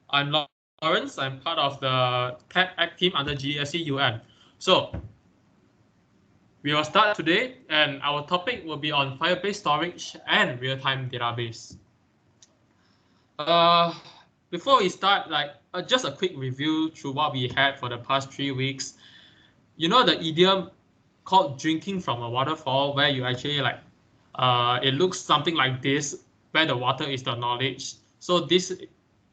I'm Lawrence. I'm part of the Tech Act team under GSE-UN. So we will start today, and our topic will be on Firebase storage and real-time database. Before we start, just a quick review through what we had for the past 3 weeks. You know the idiom called drinking from a waterfall, where you actually it looks something like this, where the water is the knowledge. So this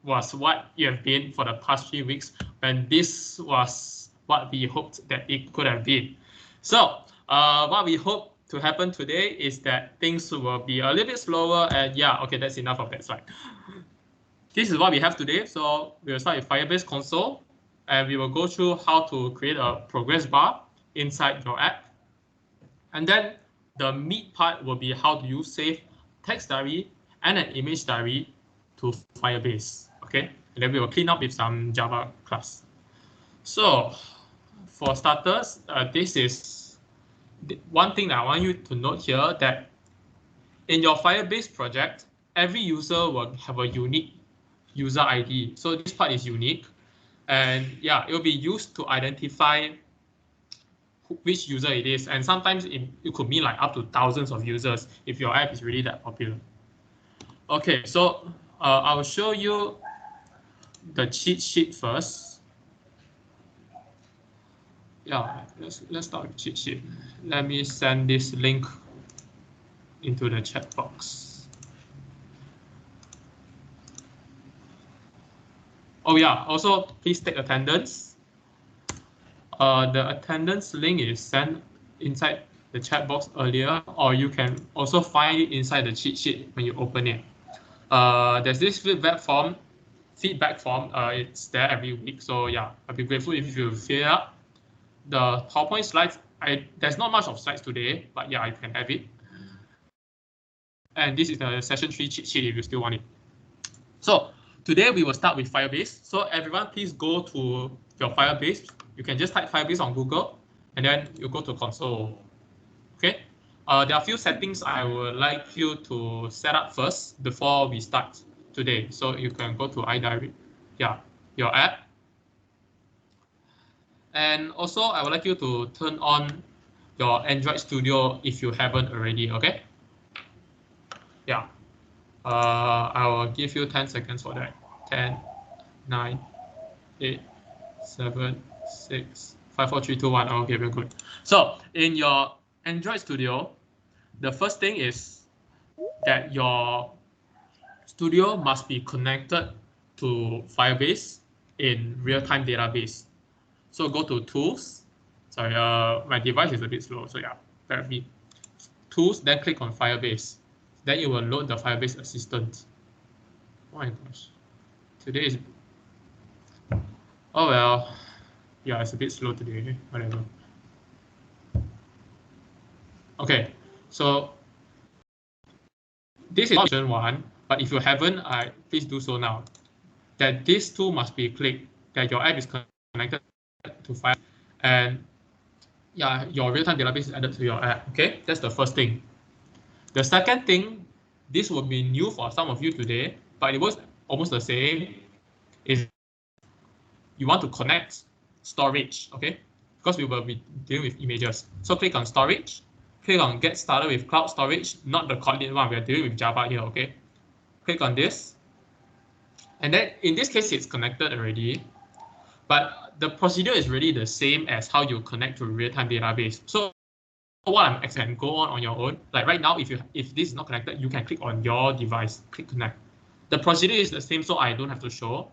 was what you have been for the past 3 weeks, when this was what we hoped that it could have been. So what we hope to happen today is that things will be a little bit slower, and yeah, okay, that's enough of that slide. This is what we have today. So we'll start with Firebase Console, and we will go through how to create a progress bar inside your app. And then the meat part will be how do you save text diary and an image diary to Firebase, okay? And then we will clean up with some Java class. So for starters, this is one thing that I want you to note here, that in your Firebase project, every user will have a unique user ID. So this part is unique. And yeah, it will be used to identify which user it is. And sometimes it could mean like up to thousands of users if your app is really that popular. Okay, so I will show you the cheat sheet first. Yeah, let's start with cheat sheet. Let me send this link into the chat box. Oh yeah, also please take attendance. The attendance link is sent inside the chat box earlier, or you can also find it inside the cheat sheet when you open it. There's this feedback form. It's there every week. So yeah, I'd be grateful if you fill it up. The PowerPoint slides, there's not much of slides today, but yeah, I can have it. And this is the session 3 cheat sheet if you still want it. So today we will start with Firebase. So everyone, please go to your Firebase. You can just type Firebase on Google, and then you go to console. Okay. There are a few settings I would like you to set up first before we start today. So you can go to iDiary, yeah, your app. And also I would like you to turn on your Android Studio if you haven't already, okay? Yeah. I will give you 10 seconds for that. 10, 9, 8, 7, 6, 5, 4, 3, 2, 1. Okay, very good. So in your Android Studio, the first thing is that your Studio must be connected to Firebase in real-time database. So go to Tools. Sorry, my device is a bit slow, so yeah, bear with me. Tools, then click on Firebase. Then it will load the Firebase Assistant. Oh my gosh, today is, oh well, yeah, it's a bit slow today, whatever. Okay, so this is option 1, but if you haven't, please do so now. That this tool must be clicked, that your app is connected to Firebase, and yeah, your real-time database is added to your app. Okay, that's the first thing. The second thing, this will be new for some of you today, but it was almost the same, is you want to connect storage, okay? Because we will be dealing with images. So click on storage, click on get started with cloud storage, not the Kotlin one, we are dealing with Java here, okay? Click on this. And then in this case, it's connected already, but the procedure is really the same as how you connect to a real-time database. So what I'm can go on your own. Like right now, if this is not connected, you can click on your device, click connect. The procedure is the same, so I don't have to show.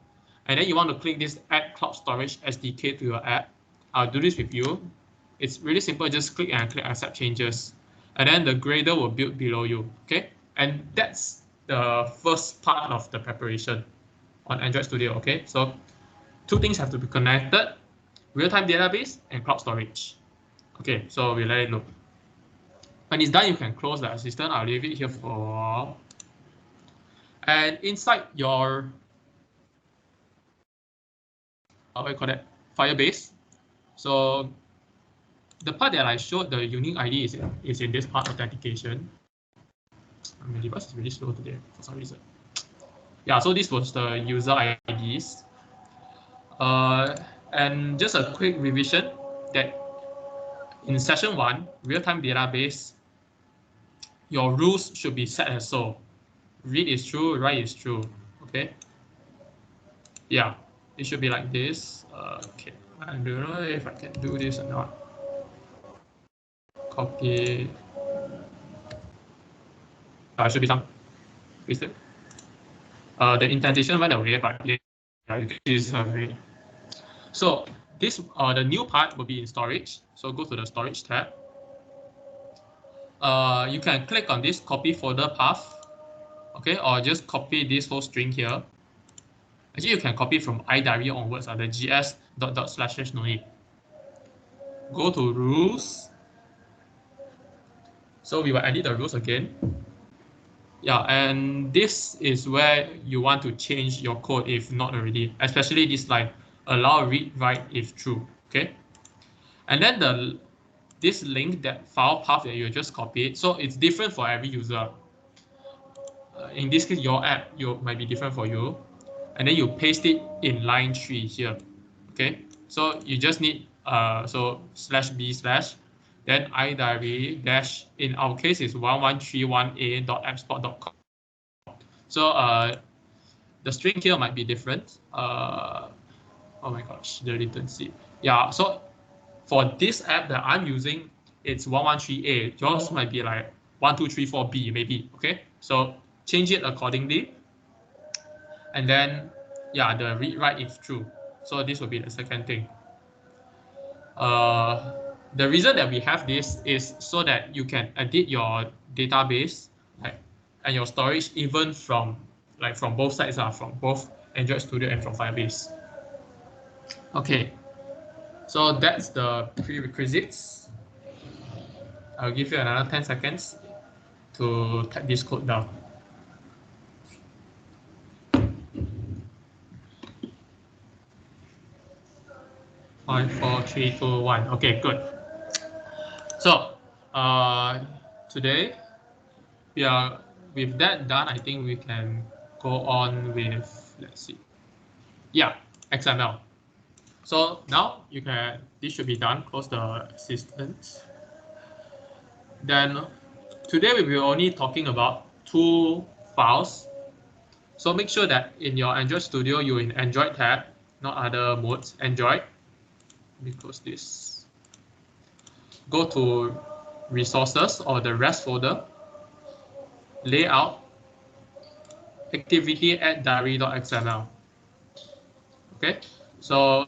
And then you want to click this add cloud storage SDK to your app. I'll do this with you. It's really simple. Just click and click accept changes, and then the grader will build below you. Okay, and that's the first part of the preparation on Android Studio. Okay, so 2 things have to be connected: real-time database and cloud storage. Okay, so we let it load. When it's done, you can close the assistant. I'll leave it here for a while. And inside your, what do you call that, Firebase. So the part that I showed, the unique ID is in this part, authentication. My device is really slow today for some reason. Yeah, so this was the user IDs. And just a quick revision that in session 1, real-time database, your rules should be set as so. Read is true, write is true. Okay. Yeah, it should be like this. Okay, I don't know if I can do this or not. Copy. Should be some pasted. The indentation went away, but yeah, it is away. So this the new part will be in storage. So go to the storage tab. You can click on this copy folder path, okay, or just copy this whole string here. Actually, you can copy from iDiary onwards, the gs .. no need. Go to rules. So we will edit the rules again. Yeah, and this is where you want to change your code if not already, especially this line, allow read write if true. Okay, and then this link, that file path that you just copied, so it's different for every user. In this case, your app might be different for you, and then you paste it in line 3 here. Okay, so you just need so /b/ then iDiary dash, in our case is 1131a.export.com. So the string here might be different. Oh my gosh, the latency. Yeah, so for this app that I'm using, it's 113A. Yours might be like 1234B maybe. Okay, so change it accordingly. And then, yeah, the read write is true. So this will be the second thing. The reason that we have this is so that you can edit your database, like, and your storage even from both sides, from both Android Studio and from Firebase. Okay, so that's the prerequisites. I'll give you another 10 seconds to type this code down. 5, 4, 3, 2, 1. Okay, good. So today, with that done, I think we can go on with, let's see. Yeah, XML. So now this should be done. Close the assistant. Then today we will only talking about 2 files. So make sure that in your Android Studio, you're in Android tab, not other modes. Android. Let me close this. Go to resources or the rest folder. Layout. Activity at diary.xml. Okay, so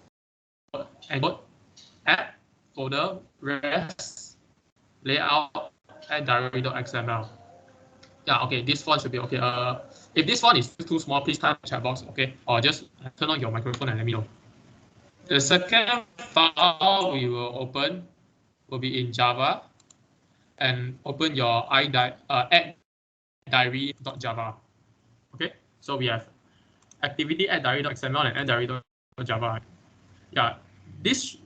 Android app folder rest layout at diary.xml. Yeah, okay, this one should be okay. If this one is too small, please type in the chat box, okay? Or just turn on your microphone and let me know. The second file we will open will be in Java, and open your at diary.java. Okay, so we have activity at diary.xml and at diary.java. Yeah, this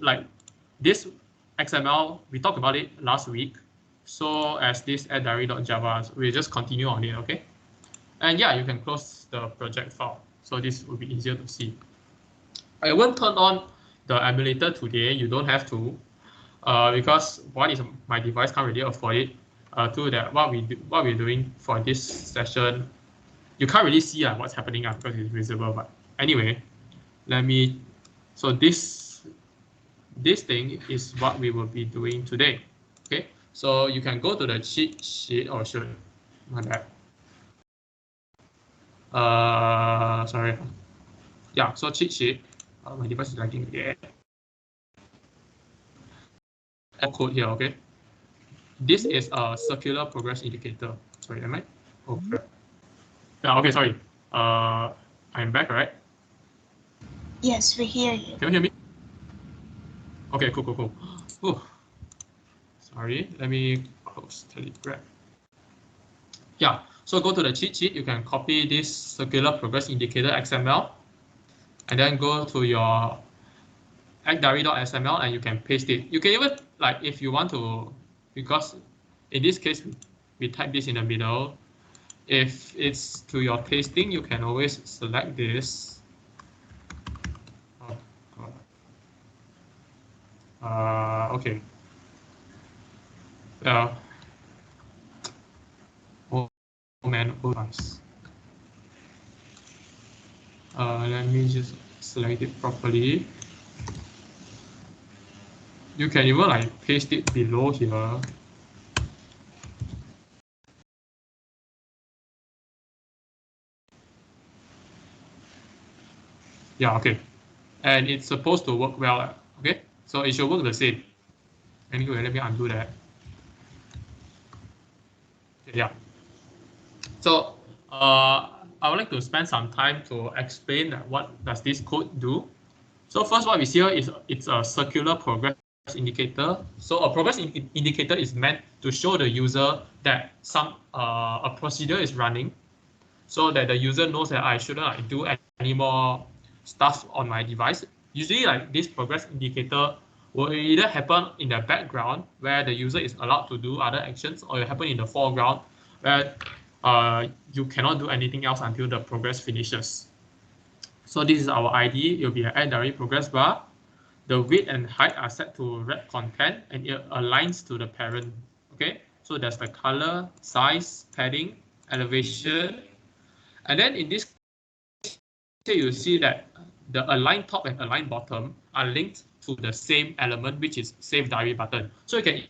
XML, we talked about it last week. So as this at diary.java, we'll just continue on it, okay? And yeah, you can close the project file. So this will be easier to see. I won't turn on the emulator today. You don't have to, because one is my device can't really afford it. Two, that what we're doing for this session, you can't really see what's happening because it's visible. But anyway, so this thing is what we will be doing today. Okay, so you can go to the cheat sheet, or should, my bad. Sorry. Yeah, so cheat sheet. My device is lagging again. Code here, okay. This is a circular progress indicator. Sorry, am I? Okay. Yeah, okay, sorry. I'm back, right? Yes, we hear you. Can you hear me? Okay, cool. Ooh. Sorry, let me close Telegram. Yeah, so go to the cheat sheet. You can copy this circular progress indicator XML, and then go to your diary.xml and you can paste it. You can even, like, if you want to, because in this case we type this in the middle, If it's to your tasting, you can always select this. Okay. Well, oh man, oh nice. Let me just select it properly. You can even like paste it below here. Yeah, okay. And it's supposed to work well, okay? So it should work the same. Anyway, let me undo that. Yeah. So I would like to spend some time to explain what does this code do. So first, what we see here is it's a circular progress indicator. So a progress indicator is meant to show the user that a procedure is running, so that the user knows that I shouldn't like, do any more stuff on my device. Usually, like this progress indicator will either happen in the background where the user is allowed to do other actions, or it happen in the foreground where you cannot do anything else until the progress finishes. So this is our ID. It will be an add diary progress bar. The width and height are set to red content, and it aligns to the parent. Okay, so there's the color, size, padding, elevation, and then in this case, you see that the align top and align bottom are linked to the same element, which is save diary button. So you can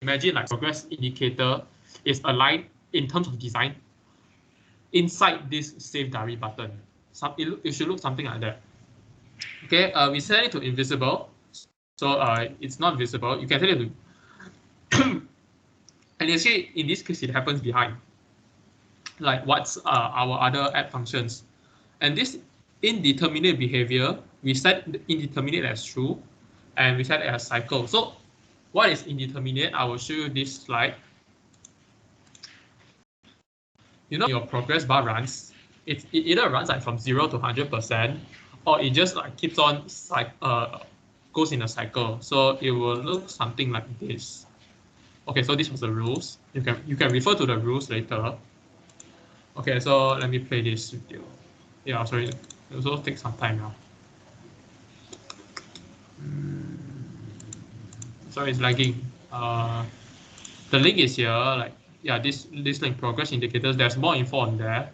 imagine like progress indicator is aligned in terms of design inside this save diary button. It should look something like that. Okay, we set it to invisible, so it's not visible. You can set it to, and you see in this case it happens behind, like what's our other add functions, and this indeterminate behavior we set indeterminate as true, and we set it as cycle. So what is indeterminate? I will show you this slide. You know, your progress bar runs. It either runs like from 0 to 100%, or it just like keeps on goes in a cycle. So it will look something like this. Okay, so this was the rules. You can refer to the rules later. Okay, so let me play this video. Yeah, sorry, it also takes some time now. Sorry, it's lagging. The link is here. Like, yeah, this link progress indicators. There's more info on there.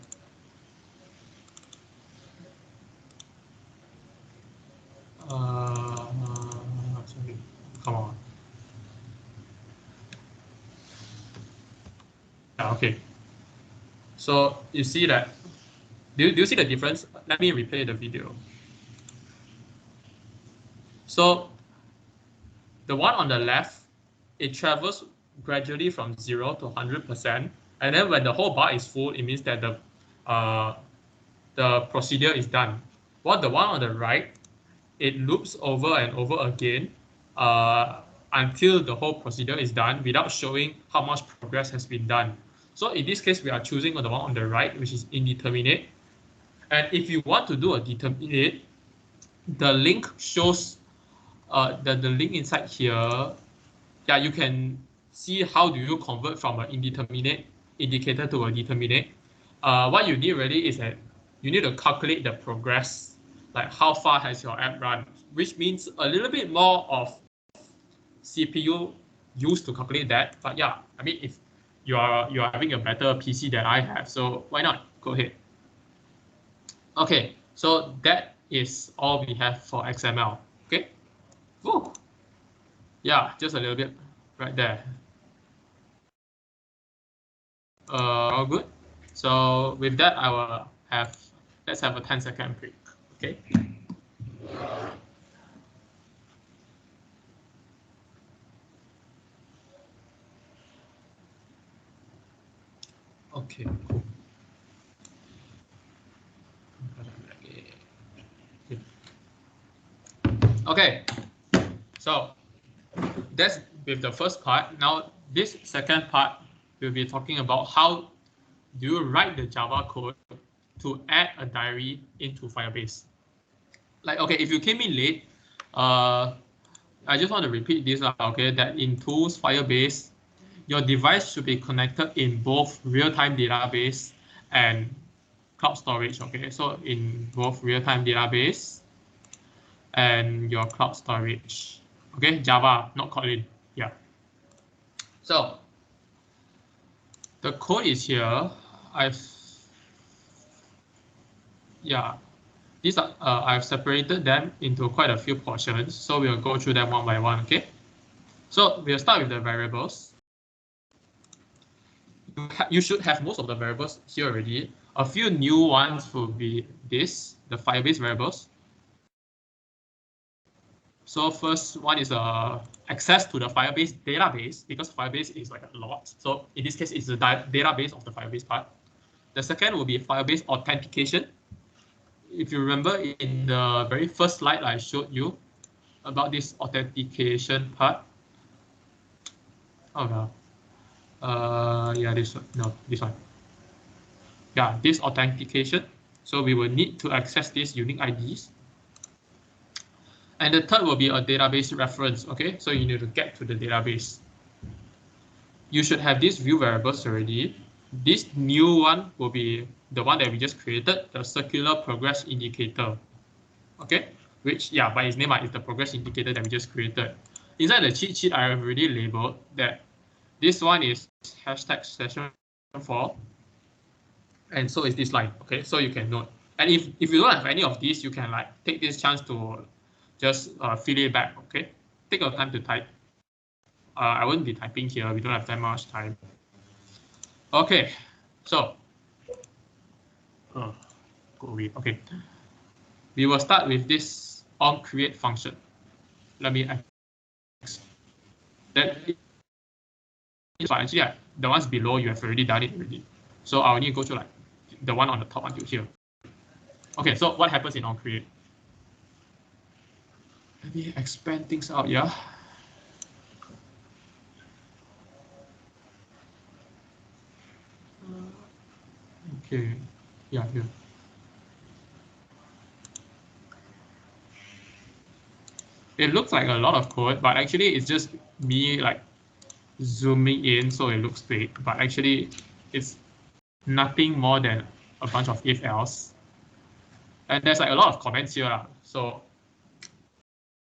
Sorry, come on. Yeah, okay. So you see that. Do you see the difference? Let me replay the video. So the one on the left, it travels gradually from 0 to 100%, and then when the whole bar is full, it means that the procedure is done. While the one on the right, it loops over and over again until the whole procedure is done without showing how much progress has been done. So in this case, we are choosing the one on the right, which is indeterminate. And if you want to do a determinate, the link shows the link inside here. Yeah, you can see how do you convert from an indeterminate indicator to a determinate. What you need really is that you need to calculate the progress, like how far has your app run, which means a little bit more of CPU used to calculate that. But yeah, I mean, if you are having a better PC than I have, so why not? Go ahead. Okay, so that is all we have for XML. Okay. Woo. Yeah, just a little bit right there. All good. So with that, I will let's have a 10-second break. Okay. Okay. Okay. So that's with the first part. Now this second part, we'll be talking about how do you write the Java code to add a diary into Firebase. Like, okay, if you came in late, I just want to repeat this, okay, that in Tools, Firebase, your device should be connected in both real-time database and cloud storage. Okay, so in both real-time database and your cloud storage. Okay, Java, not Kotlin. Yeah. So the code is here. I've separated them into quite a few portions, so we'll go through them one by one. Okay. So we'll start with the variables. You should have most of the variables here already. A few new ones will be this, the Firebase variables. So first one is access to the Firebase database, because Firebase is like a lot. So in this case, it's the database of the Firebase part. The second will be Firebase Authentication. If you remember in the very first slide I showed you about this authentication part. Oh no. Yeah, this one. No, this one. Yeah, this authentication. So we will need to access these unique IDs. And the third will be a database reference. Okay, so you need to get to the database. You should have these view variables already. This new one will be the one that we just created, the circular progress indicator. Okay, which, yeah, by its name is the progress indicator that we just created. Inside the cheat sheet, I have already labeled that this one is hashtag session 4. And so is this line. Okay, so you can note. And if you don't have any of these, you can like take this chance to just fill it back. Okay, take your time to type. I won't be typing here. We don't have that much time. Okay, so okay, we will start with this Oncreate function. Let me then. So actually, yeah, the ones below you have already done it already. So I'll need to go to like the one on the top until here. Okay, so what happens in Oncreate? Let me expand things out, yeah. Okay, yeah, here. It looks like a lot of code, but actually it's just me like zooming in so it looks big, but actually it's nothing more than a bunch of if else. And there's like a lot of comments here. So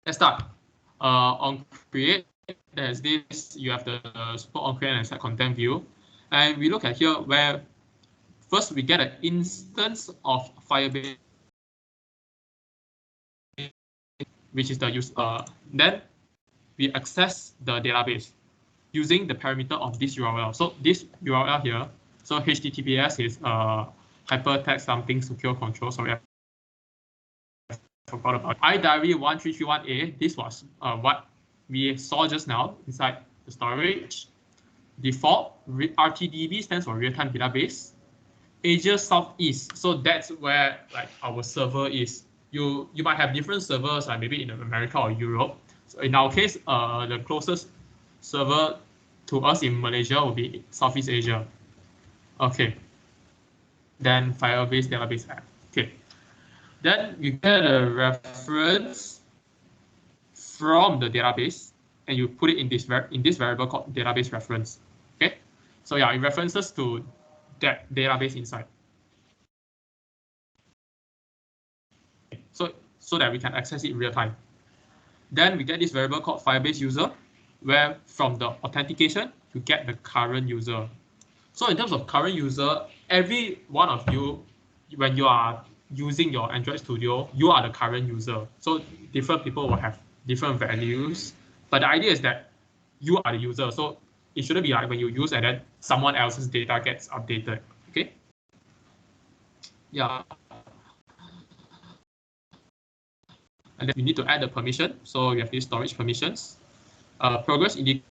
let's start. On create, there's this, you have the support on create and set content view. And we look at here where first we get an instance of Firebase, which is the user. Then we access the database using the parameter of this URL. So this URL here, so HTTPS is hypertext something secure control. Sorry, I forgot about iDiary1331A. This was what we saw just now inside the storage. Default RTDB stands for real-time database. Asia Southeast, so that's where like our server is. You might have different servers, like maybe in America or Europe. So in our case, the closest server to us in Malaysia will be Southeast Asia. Okay. Then Firebase database app. Okay. Then you get a reference from the database, and you put it in this variable called database reference. Okay. So yeah, it references to that database inside. So that we can access it in real time. Then we get this variable called Firebase user, where from the authentication, you get the current user. So in terms of current user, every one of you, when you are using your Android Studio, you are the current user. So different people will have different values, but the idea is that you are the user. So it shouldn't be like when you use and then someone else's data gets updated. Okay. Yeah. And then you need to add the permission. So you have these storage permissions. Progress indicator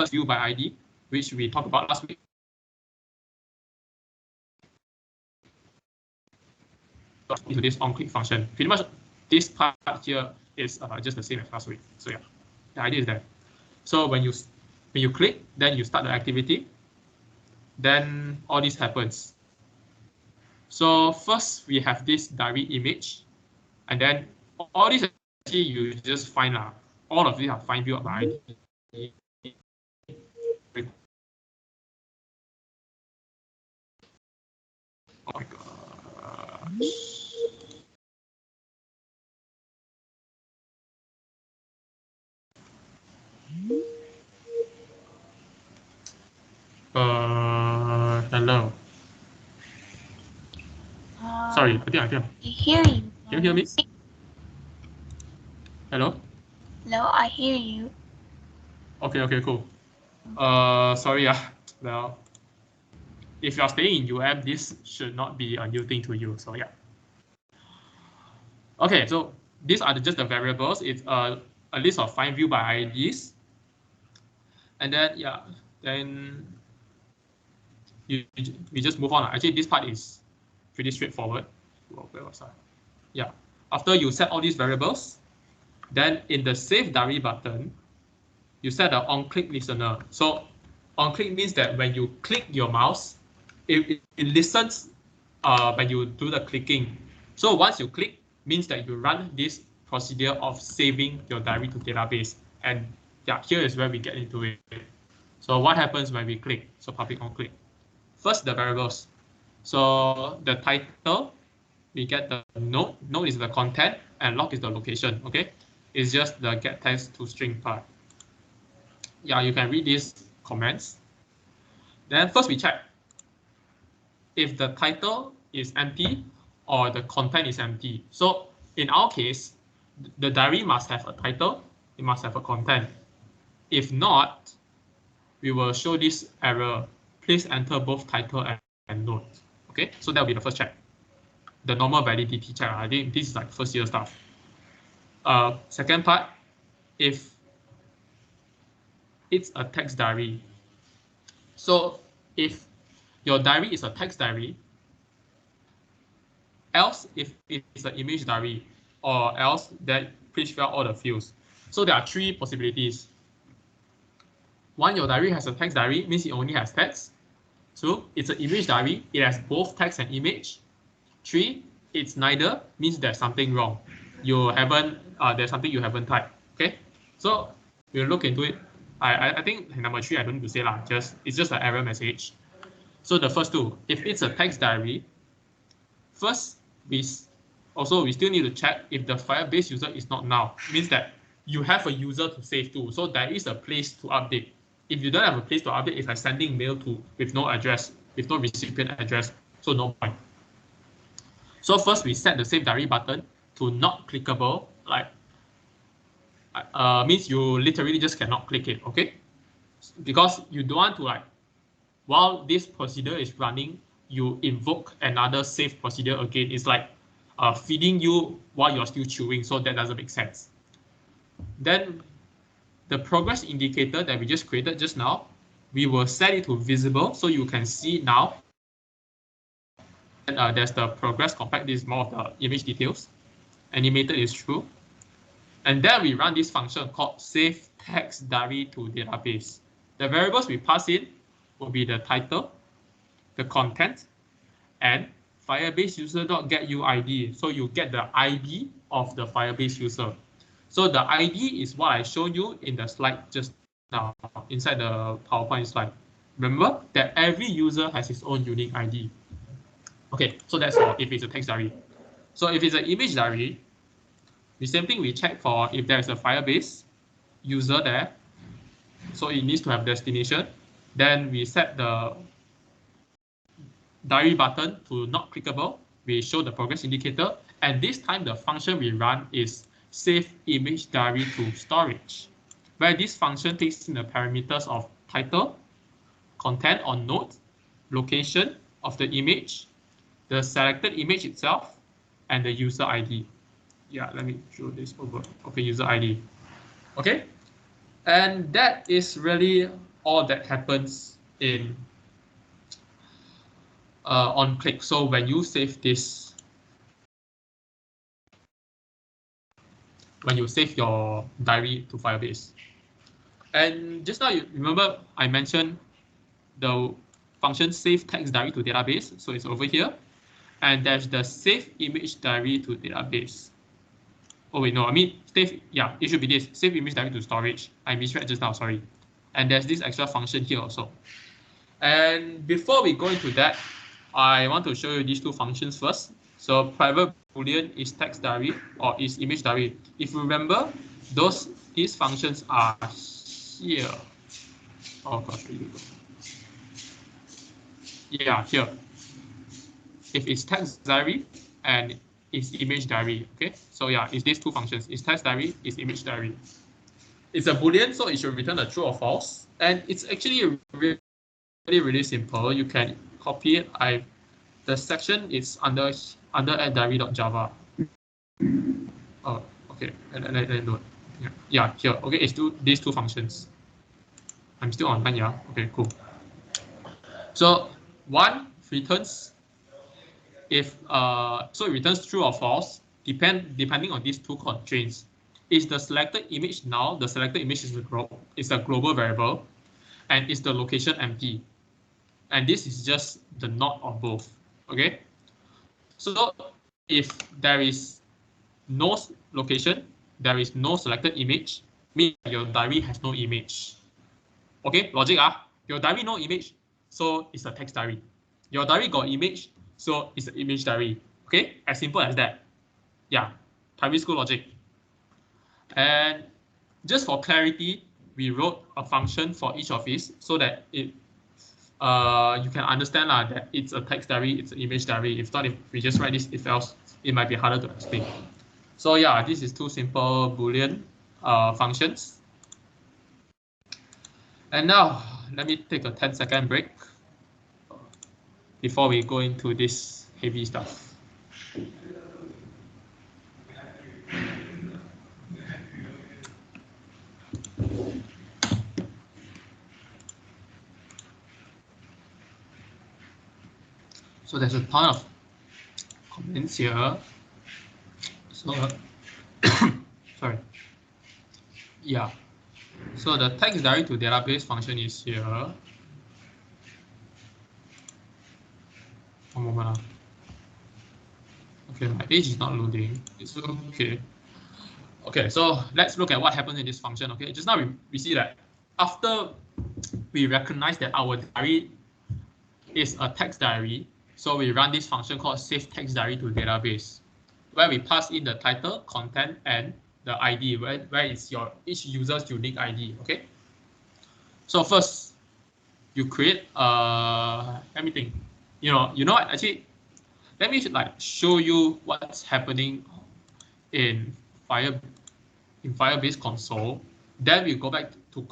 view by ID, which we talked about last week. Into this Oncreate function. Pretty much this part here is just the same as last week. So yeah, the idea is that. So when you click, then you start the activity. Then all this happens. So first we have this diary image. And then all these actually you just find all of these are find view by ID. Oh my god. Hello. Sorry, I think. I hear you. Can you hear me? Hello? Hello, I hear you. Okay, cool. Sorry, well, if you are staying in UM, this should not be a new thing to you, so yeah. Okay, so these are just the variables. It's a list of find view by IDs. And then, yeah, then we just move on. Actually, this part is pretty straightforward. Where was I? Yeah. After you set all these variables, then in the Save Diary button, you set the on-click listener. So on-click means that when you click your mouse, it listens when you do the clicking. So once you click, means that you run this procedure of saving your diary to database. And yeah, here is where we get into it. So what happens when we click? So public on-click. First, the variables. So the title, we get the node. Node is the content, and log is the location. Okay, it's just the get text to string part. Yeah, you can read these comments. Then first we check if the title is empty or the content is empty. So in our case, the diary must have a title, it must have a content. If not, we will show this error. Please enter both title and node. Okay, so that will be the first check. The normal validity check. I think this is like first year stuff. Second part, if it's a text diary. So if your diary is a text diary, else if it's an image diary, or else then please fill out all the fields. So there are three possibilities. One, your diary has a text diary, means it only has text. Two, it's an image diary, it has both text and image. Three, it's neither, means there's something wrong. You haven't, there's something you haven't typed. Okay, so we'll look into it. I think number three, I don't need to say lah. It's just an error message. So the first two, if it's a text diary, first we still need to check if the Firebase user is not now. It means that you have a user to save to, so there is a place to update. If you don't have a place to update, it's like sending mail to with no address, with no recipient address, so no point. So first we set the Save Diary button to not clickable, like means you literally just cannot click it, okay? Because you don't want to, like, while this procedure is running, you invoke another save procedure again. It's like feeding you while you're still chewing, so that doesn't make sense. Then the progress indicator that we just created just now, we will set it to visible so you can see now. And there's the progress compact. This is more of the image details. Animated is true. And then we run this function called save text diary to database. The variables we pass in will be the title, the content, and Firebase user.getUID. So you get the ID of the Firebase user. So the ID is what I showed you in the slide just now, inside the PowerPoint slide. Remember that every user has his own unique ID. Okay, so that's all if it's a text diary. So if it's an image diary, the same thing we check for if there's a Firebase user there. So it needs to have destination. Then we set the diary button to not clickable. We show the progress indicator. And this time the function we run is save image diary to storage, where this function takes in the parameters of title, content or node, location of the image, the selected image itself, and the user ID. Yeah, let me show this over. Okay, user ID. Okay, and that is really all that happens in on click. So when you save this, when you save your diary to Firebase, and just now you remember I mentioned the function save text diary to database. So it's over here, and there's the save image diary to database. Oh wait, no, I mean save. Yeah, it should be this save image diary to storage. I misread just now, sorry. And there's this extra function here also. And before we go into that, I want to show you these two functions first. So private boolean is text diary or is image diary. If you remember, these functions are here. Oh gosh, where did you go? Yeah, here. If it's text diary and it's image diary, okay? So yeah, it's these two functions. It's text diary, it's image diary. It's a boolean, so it should return a true or false. And it's actually really simple. You can copy it. The section is under diary.java. Oh, okay. And do it. Yeah, here. Okay, it's these two functions. I'm still online, yeah. Okay, cool. So one returns so it returns true or false depending on these two constraints. Is the selected image null? The selected image is a global variable, and is the location empty? And this is just the not of both. Okay. So if there is no location, there is no selected image, means your diary has no image. Okay, logic your diary no image, so it's a text diary. Your diary got image, so it's an image diary. Okay, as simple as that. Yeah, primary school logic. And just for clarity, we wrote a function for each of these so that you can understand that it's a text diary, it's an image diary. If not, if we just write this if else, it might be harder to explain. So yeah, this is two simple Boolean functions. And now let me take a 10-second break before we go into this heavy stuff. So there's a ton of comments here. So sorry. Yeah. So the text diary to database function is here. One moment. Okay, my page is not loading. It's okay. Okay, so let's look at what happens in this function. Okay, just now we see that after we recognize that our diary is a text diary, so we run this function called save text diary to database, where we pass in the title, content, and the ID, where is each user's unique ID. Okay. So first, you create let me think. You know what? Actually, let me show you what's happening in Firebase Console. Then we go back to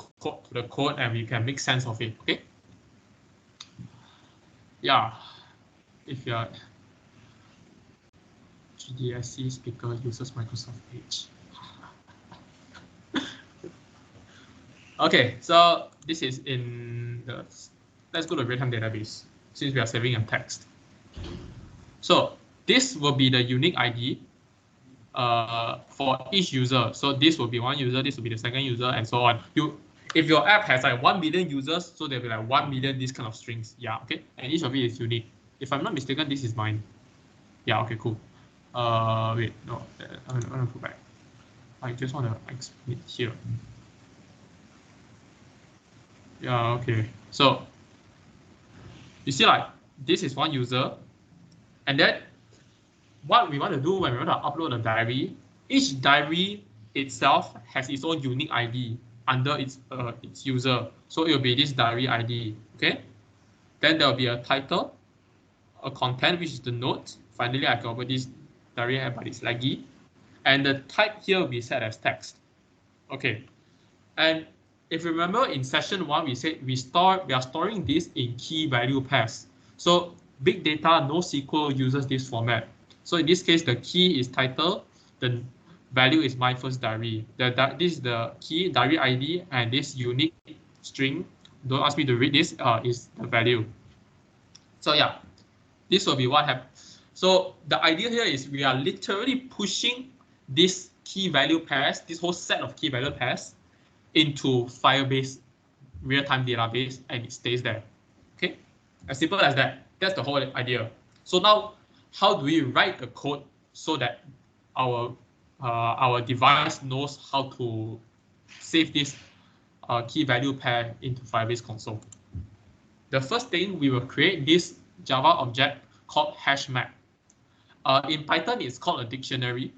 the code and we can make sense of it. Okay. Yeah. If you're GDSC speaker uses Microsoft Edge. Okay, so this is in the, let's go to real-time database since we are saving a text. So this will be the unique ID for each user. So this will be one user, this will be the second user, and so on. If your app has 1 million users, so there'll be 1 million these kind of strings. Yeah, okay, and each of it is unique. If I'm not mistaken, this is mine. Yeah, okay, cool. Wait, no, I'm gonna go back. I just want to explain it here. Yeah, okay. So you see, this is one user, and then what we want to do when we want to upload a diary, each diary itself has its own unique ID under its user. So it will be this diary ID. Okay. Then there will be a title, a content, which is the note. Finally, I can open this diary, but it's laggy, and the type here will be set as text. Okay, and if you remember in session 1, we said we are storing this in key value pairs. So big data NoSQL uses this format. So in this case, the key is title, the value is my first diary. This is the key diary ID, and this unique string, don't ask me to read this, is the value. So yeah, this will be what happens. So the idea here is we are literally pushing this key value pairs, this whole set of key value pairs, into Firebase real-time database, and it stays there. Okay, as simple as that. That's the whole idea. So now, how do we write the code so that our device knows how to save this key value pair into Firebase Console? The first thing, we will create this Java object called hash map. In Python, it's called a dictionary.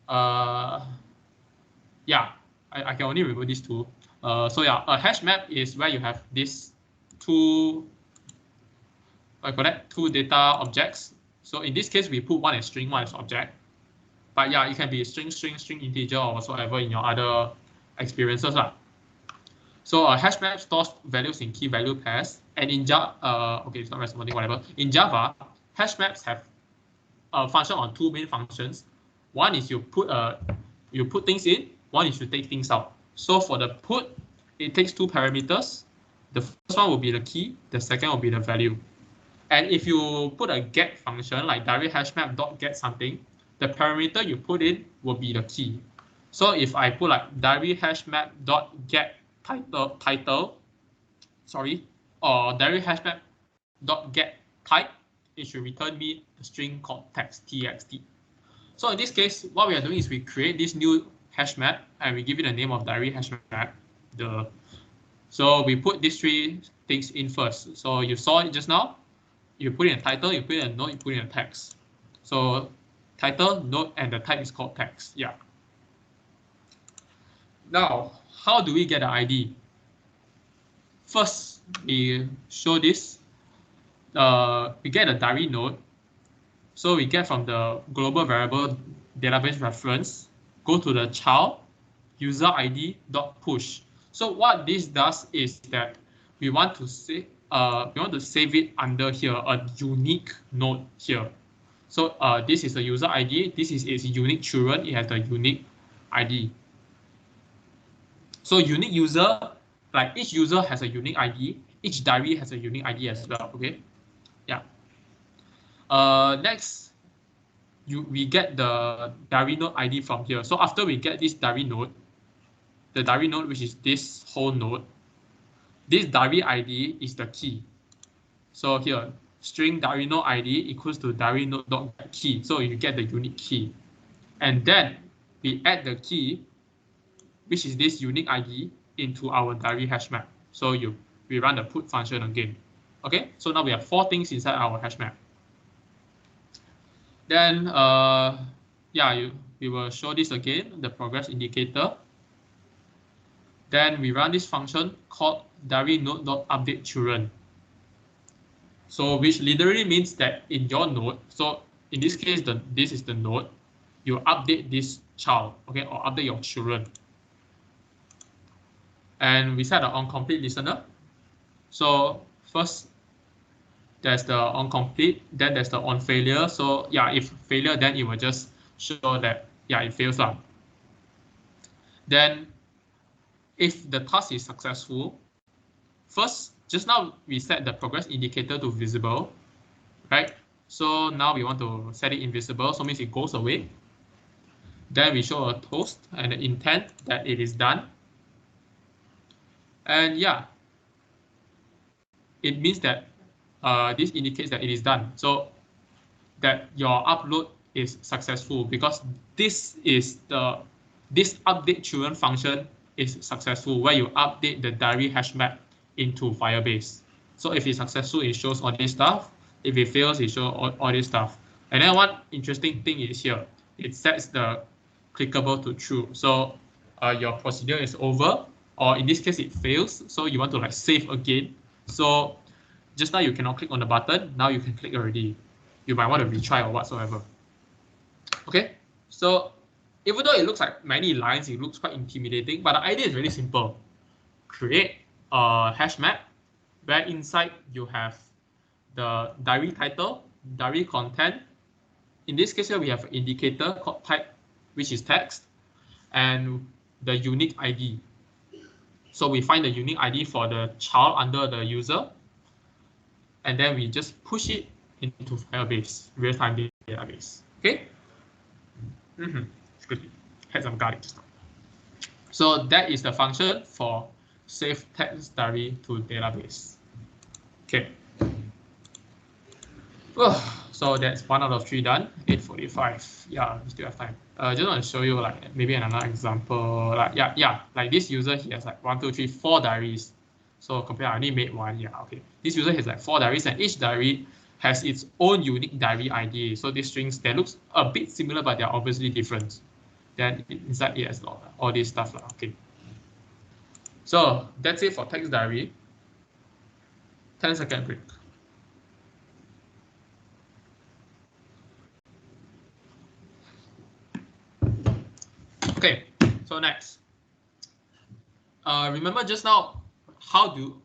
Yeah, I can only remember these two. So yeah, a hash map is where you have these two, two data objects. So in this case, we put one as string, one as object. But yeah, it can be string, integer, or whatsoever in your other experiences. So a hash map stores values in key value pairs. And in Java, okay, it's not responding, whatever. In Java, hash maps have a function on two main functions. One is you put things in. One is you take things out. So for the put, it takes two parameters. The first one will be the key. The second will be the value. And if you put a get function like direct hashmap dot get something, the parameter you put in will be the key. So if I put like direct hashmap dot get title, or direct hashmap dot get type, it should return me a string called text, txt. So in this case, what we are doing is we create this new hash map and we give it a name of direct hash map. So we put these three things in first. So you saw it just now. You put in a title, you put in a node, you put in a text. So title, node, and the type is called text. Yeah. Now, how do we get the ID? First, we show this. We get a direct node. So we get from the global variable database reference, go to the child user ID dot push. So what this does is that we want to save it under here, a unique node here. So this is the user ID. This is its unique children. It has a unique ID. So unique user, like each user has a unique ID. Each diary has a unique ID as well. Okay. Yeah. Next, we get the diary node ID from here. So after we get this diary node, the diary node, which is this whole node, this diary ID is the key. So here, string diary node ID equals to diary node dot key. So you get the unique key. And then we add the key, which is this unique ID, into our diary hash map. So we run the put function again. Okay, so now we have 4 things inside our hash map. Then, we will show this again, the progress indicator. Then we run this function called diary node.update children. So which literally means that in your node, so in this case, this is the node, you update this child, okay, or update your children. And we set an onComplete listener. So first, there's the onComplete, then there's the onFailure. So yeah, if failure, then it will just show that, yeah, it fails. Then if the task is successful, first, just now we set the progress indicator to visible, right? So now we want to set it invisible, so means it goes away. Then we show a toast and the intent that it is done. And yeah, it means that this indicates that it is done. So that your upload is successful because this update children function is successful where you update the diary hash map into Firebase. So if it's successful, it shows all this stuff. If it fails, it shows all this stuff. And then one interesting thing is here, it sets the clickable to true. So your procedure is over, or in this case, it fails. So you want to like save again. So just now you cannot click on the button. Now you can click already. You might want to retry or whatsoever. Okay, so even though it looks like many lines, it looks quite intimidating, but the idea is really simple. Create a hash map where inside you have the diary title, diary content. In this case here, we have an indicator called type, which is text, and the unique ID. So we find the unique ID for the child under the user, and then we just push it into Firebase, real-time database. Okay? Excuse me, had some garlic just now. So that is the function for save text diary to database. Okay. So that's 1 out of 3 done. 8:45. Yeah, we still have time. Just want to show you like maybe another example. Like like this user, he has like 1, 2, 3, 4 diaries. So compare, I only made 1. Yeah, okay. This user has like 4 diaries, and each diary has its own unique diary ID. So these strings, they look a bit similar, but they're obviously different. Then inside it has all this stuff. Okay. So that's it for text diary. 10-second break. Okay, so next. Remember just now, how do you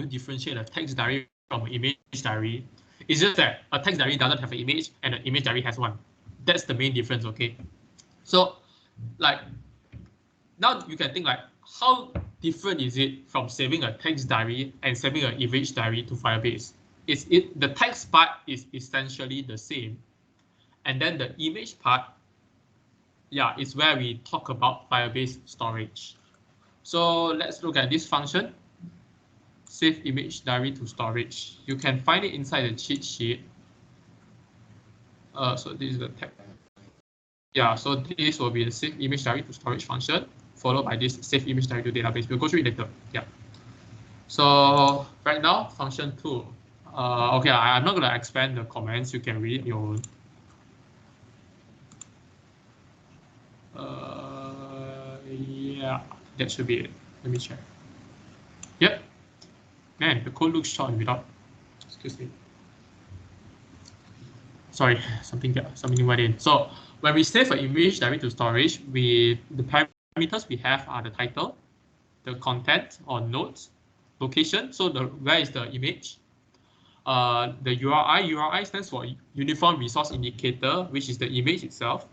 differentiate a text diary from an image diary? It's just that a text diary doesn't have an image and an image diary has one. That's the main difference, okay? So, like, now you can think like, how different is it from saving a text diary and saving an image diary to Firebase? The text part is essentially the same, and then the image part, yeah, is where we talk about Firebase storage. So let's look at this function, save image diary to storage. You can find it inside the cheat sheet. So this is the text. Yeah, so this will be the save image diary to storage function, followed by this save image diary to database. We'll go through it later. Yeah. So right now, function 2. Okay, I'm not going to expand the comments. You can read it your own. Yeah, that should be it. Let me check. Yep. Man, the code looks short without. Excuse me. Sorry, something went in. So when we save an image diary to storage, the parameters we have are the title, the content or notes, location. So where is the image? The URI. URI stands for Uniform Resource Indicator, which is the image itself,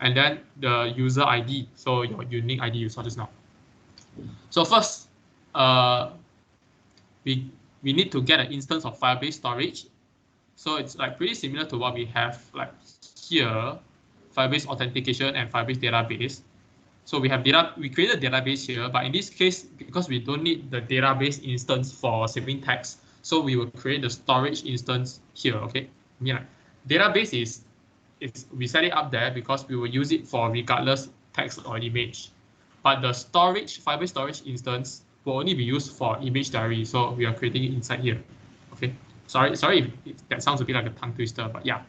and then the user ID. So your unique ID you saw just now. So first, we need to get an instance of Firebase storage. So it's like pretty similar to what we have like here, Firebase Authentication and Firebase Database. So we created a database here, but in this case, because we don't need the database instance for saving text, so we will create the storage instance here. Okay, I mean like database is we set it up there because we will use it for regardless text or image, but the Firebase storage instance will only be used for image diary. So we are creating it inside here. Okay. Sorry if that sounds a bit like a tongue twister, but yeah.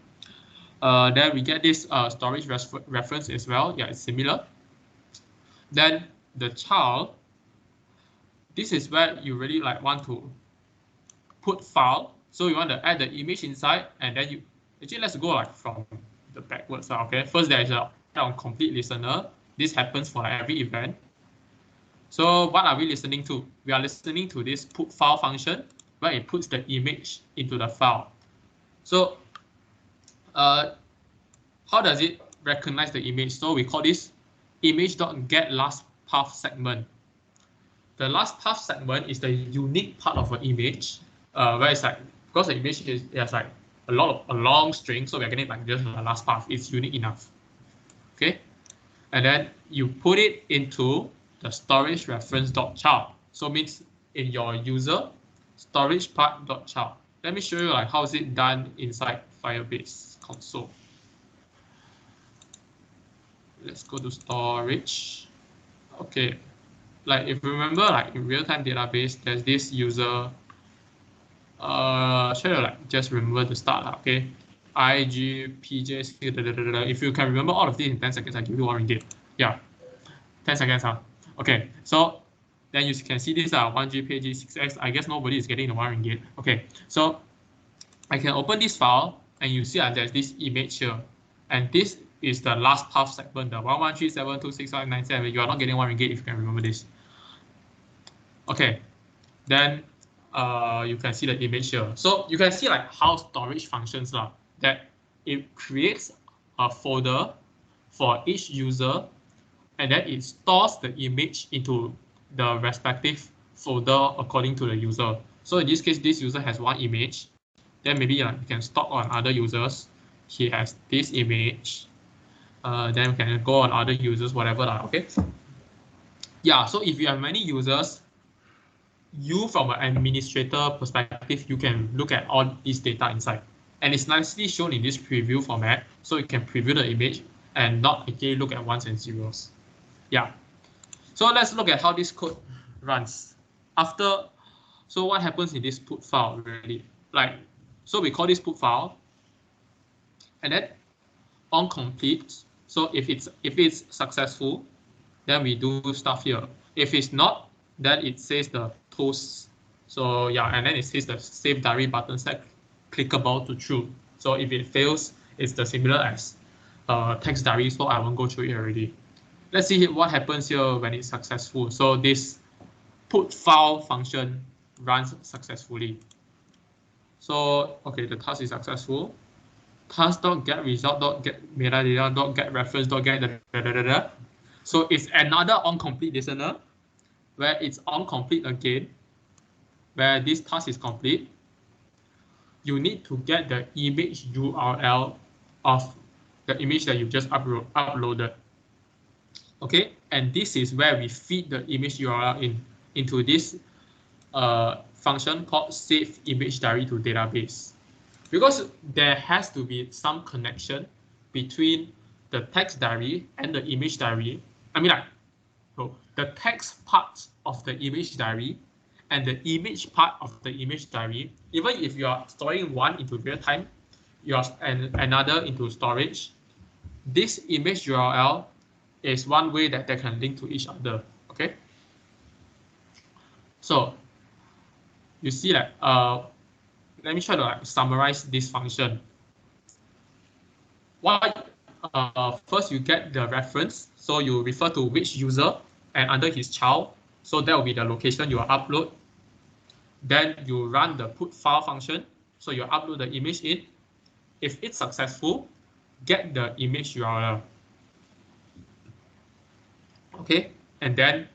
Then we get this storage reference as well. Yeah, it's similar. Then the child. This is where you really like want to put file. So you want to add the image inside, and then let's go like from the backwards. Okay. First there is a on complete listener. This happens for every event. So what are we listening to? We are listening to this put file function, where it puts the image into the file. So how does it recognize the image? So we call this image.getLastPathSegment. The last path segment is the unique part of an image, where it's like, because the image has like a long string, so we're getting like just the last path. It's unique enough. Okay, and then you put it into the storage reference.child. So means in your user storage part.child. Let me show you like how is it done inside Firebase Console. Let's go to storage. Okay, like if you remember, like in real-time database, there's this user. Should I like just remember the start? Okay, IG PJ. If you can remember all of these in 10 seconds, I give you 1 ringgit. Yeah, 10 seconds. Okay, so then you can see this 1G PG 6X. I guess nobody is getting the 1 ringgit. Okay, so I can open this file and you see there's this image here, and this is the last path segment, the 113726597. You are not getting 1 ringgit if you can remember this. Okay, then you can see the image here. So you can see like how storage functions that it creates a folder for each user, and then it stores the image into the respective folder according to the user. So in this case, this user has 1 image. Then maybe you can stalk on other users. He has this image. Then we can go on other users, whatever. Okay. Yeah. So if you have many users, you from an administrator perspective, you can look at all this data inside, and it's nicely shown in this preview format. So you can preview the image and not again look at ones and zeros. Yeah. So let's look at how this code runs. So what happens in this put file really? Like So we call this put file, and then on complete. So if it's successful, then we do stuff here. If it's not, then it says the toast. So yeah, and then it says the save diary button set clickable to true. So if it fails, it's the similar as text diary. So I won't go through it already. Let's see what happens here when it's successful. So this put file function runs successfully. So okay, the task is successful. Task.getResult.get metadata.get reference.get da, da, da, da. So it's another onComplete listener where it's onComplete again, where this task is complete. You need to get the image URL of the image that you just uploaded. Okay, and this is where we feed the image URL into this function called save image diary to database. Because there has to be some connection between the text diary and the image diary. I mean, like, so the text part of the image diary and the image part of the image diary, even if you are storing one into real time, and another into storage, this image URL is one way that they can link to each other. Okay. So you see that let me try to summarize this function. First you get the reference, so you refer to which user and under his child, so that will be the location you upload. Then you run the put file function, so you upload the image in. If it's successful, get the image URL. Okay, and then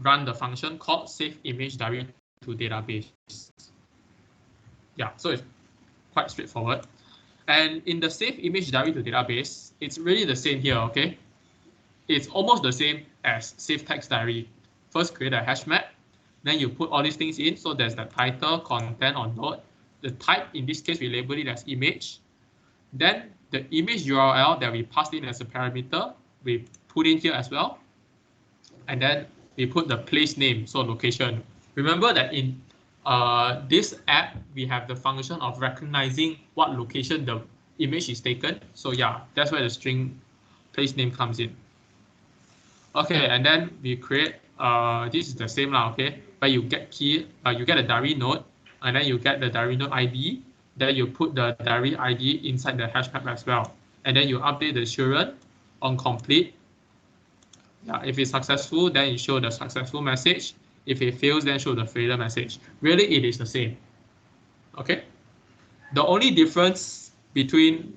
run the function called save image diary to database. Yeah, so it's quite straightforward. And in the save image diary to database, it's really the same here, okay? It's almost the same as save text diary. First, create a hash map. Then you put all these things in. So there's the title, content, or node. The type, in this case, we label it as image. Then the image URL that we passed in as a parameter, we put in here as well. And then we put the place name, so location. Remember that in this app, we have the function of recognizing what location the image is taken. So yeah, that's where the string place name comes in. Okay, and then we create, this is the same now, okay? Where you get key, you get a diary node, and then you get the diary node ID. Then you put the diary ID inside the hash map as well. And then you update the children on complete. Yeah, if it's successful, then you show the successful message. If it fails, then show the failure message. Really, it is the same. Okay. The only difference between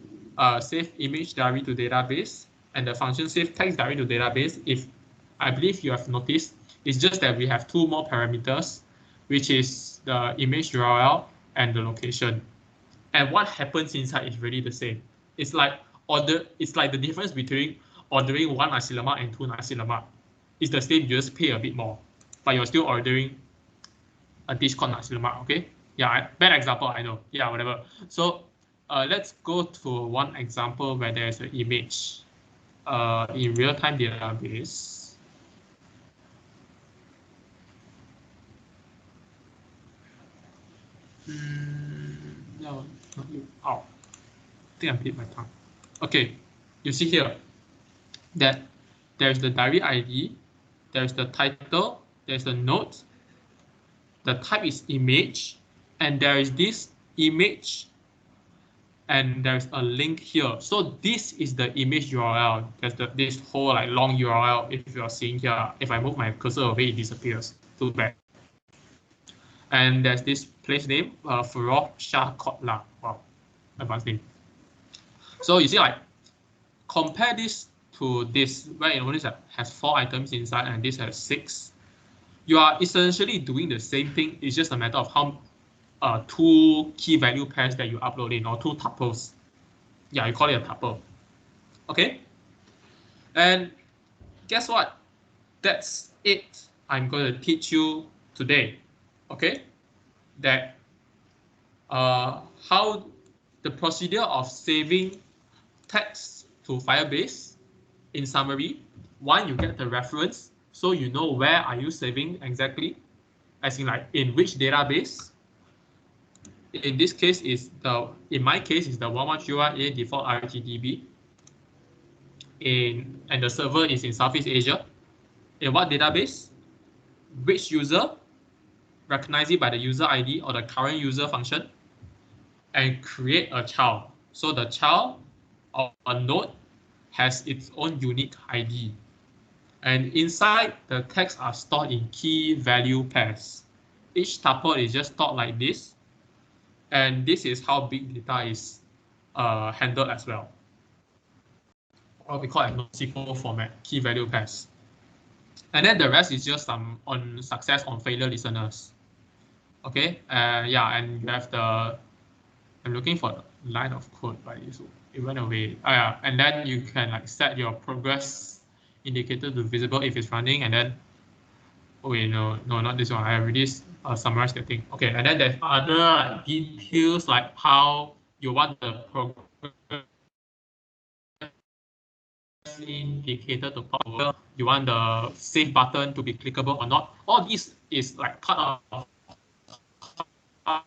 save image diary to database and the function save text diary to database, if I believe you have noticed, is just that we have two more parameters, which is the image URL and the location. And what happens inside is really the same. It's like the difference between ordering one nasi lemak and two nasi lemak. It's the same, you just pay a bit more, but you're still ordering a dish called nasi lemak, okay? Yeah, bad example, I know. Yeah, whatever. So let's go to one example where there's an image in real-time database. No, not you. Oh, I think I bit my tongue. Okay, you see here that there's the diary ID, there's the title, there's the note, the type is image, and there is this image, and there's a link here. So this is the image URL. There's this whole like long URL. If you are seeing here, if I move my cursor away, it disappears. Too bad. And there's this place name, Farouk Shah Kotla. Wow, advanced name. So you see, like, compare this to this, where it only has 4 items inside and this has 6. You are essentially doing the same thing. It's just a matter of how 2 key value pairs that you upload in, or 2 tuples. Yeah, you call it a tuple. Okay. And guess what? That's it. I'm going to teach you today. Okay. That how the procedure of saving text to Firebase. In summary, 1, you get the reference, so you know where are you saving exactly, as in like in which database. in this case is in my case is the 1131A default RTDB. And the server is in Southeast Asia. In what database? Which user? Recognize it by the user ID or the current user function, and create a child. So the child of a node has its own unique ID. And inside, the texts are stored in key value pairs. Each tuple is just stored like this. And this is how big data is handled as well. Or we call it NoSQL format, key value pairs. And then the rest is just some on success, on failure listeners. Okay, yeah, and you have the, I'm looking for the line of code, but it went away. Yeah, and then you can like set your progress indicator to visible if it's running, and then, oh wait, no, not this one. I already summarized the thing. Okay, and then there's other details like how you want the progress indicator to pop over, you want the save button to be clickable or not. All this is like part of how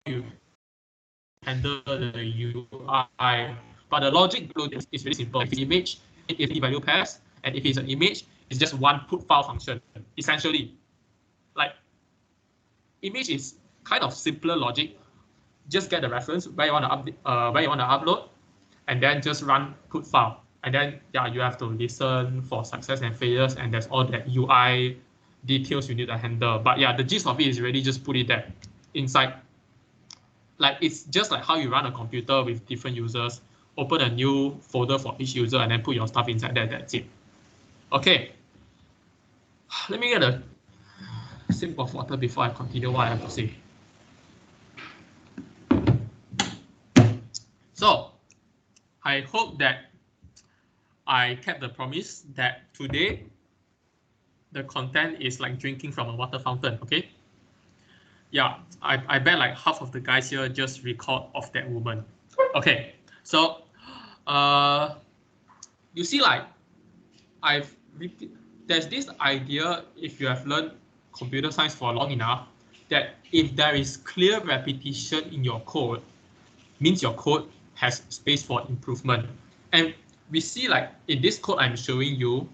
you handle the UI. But the logic is really simple. If it's image, if the value pairs, and if it's an image, it's just one put file function. Essentially, like image is kind of simpler logic. Just get the reference where you want to upload, and then just run put file. And then yeah, you have to listen for success and failures, and there's all that UI details you need to handle. But yeah, the gist of it is really just put it there inside. Like it's just like how you run a computer with different users, open a new folder for each user, and then put your stuff inside there. That's it. Okay. Let me get a sip of water before I continue what I have to say. So I hope that I kept the promise that today the content is like drinking from a water fountain, okay? Yeah, I bet like half of the guys here just recalled of that woman. Okay, so you see, like there's this idea, if you have learned computer science for long enough, that if there is clear repetition in your code, means your code has space for improvement. And we see like in this code I'm showing you,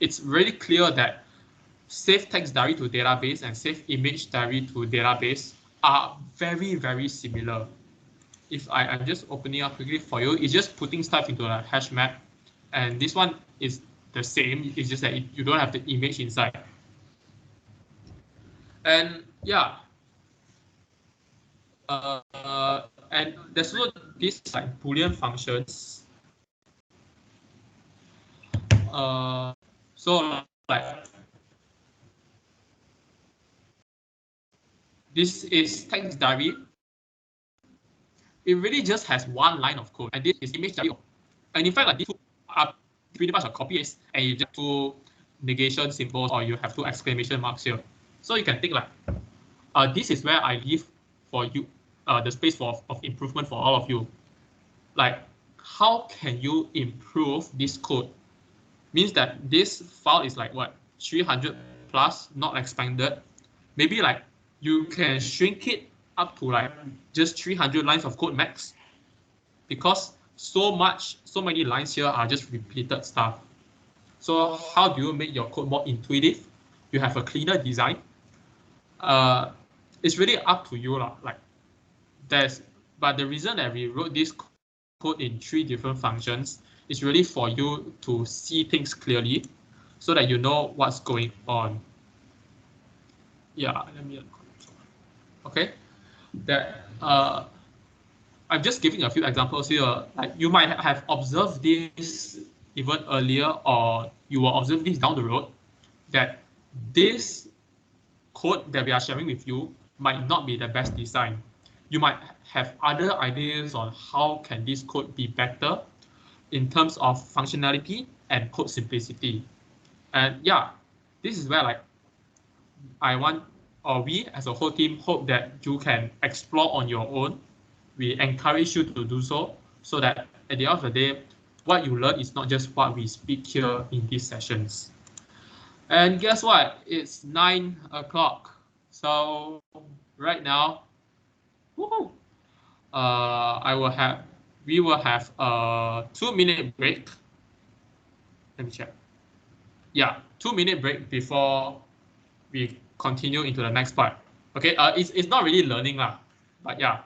it's really clear that save text directly to database and save image directly to database are very, very similar. If I'm just opening up quickly for you, it's just putting stuff into a hash map. And this one is the same, it's just that you don't have the image inside. And yeah, and there's also these like Boolean functions. So like this is text diary. It really just has one line of code, and this is image diary. And in fact, like these two are pretty much a copy paste, and you just two negation symbols, or you have two exclamation marks here. So you can think like, this is where I leave for you the space of improvement for all of you. Like, how can you improve this code? Means that this file is like what, 300 plus, not expanded. Maybe like you can shrink it up to like just 300 lines of code max, because so many lines here are just repeated stuff. So how do you make your code more intuitive? You have a cleaner design. It's really up to you lah. Like but the reason that we wrote this code in 3 different functions is really for you to see things clearly, so that you know what's going on. Yeah, let me. Okay, that I'm just giving a few examples here. Like you might have observed this even earlier, or you will observe this down the road, that this code that we are sharing with you might not be the best design. You might have other ideas on how can this code be better in terms of functionality and code simplicity. And yeah, this is where like I want, or we as a whole team hope that you can explore on your own. We encourage you to do so, so that at the end of the day, what you learn is not just what we speak here in these sessions. And guess what? It's 9 o'clock. So right now, woohoo, we will have a 2-minute break. Let me check. Yeah, 2-minute break before we continue into the next part. Okay, it's not really learning lah, but yeah,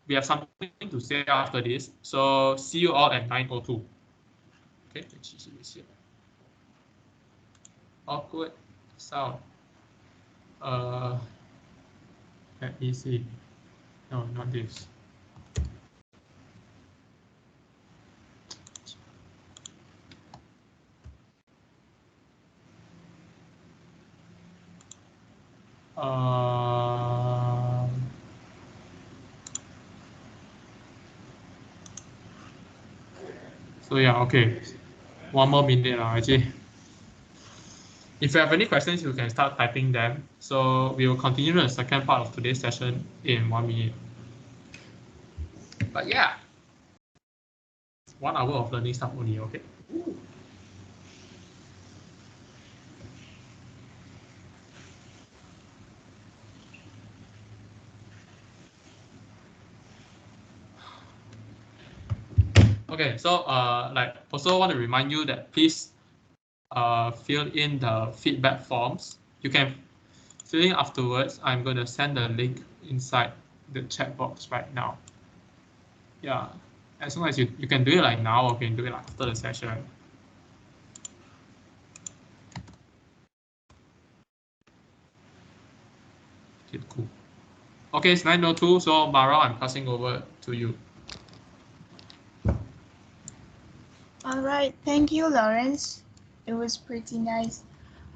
we have something to say after this. So see you all at 9:02. Okay, let's see this here. Awkward sound. Let me see. No, not this. So yeah, okay. One more minute actually. If you have any questions, you can start typing them. So we will continue the second part of today's session in 1 minute. But yeah, 1 hour of learning stuff only, okay? Ooh. Okay, so like also want to remind you that please fill in the feedback forms. You can fill in afterwards. I'm going to send the link inside the chat box right now. Yeah, as long as you can do it like now, or you can do it after the session. Okay, cool. Okay, it's 9:02, so Mara, I'm passing over to you. All right, thank you, Lawrence. It was pretty nice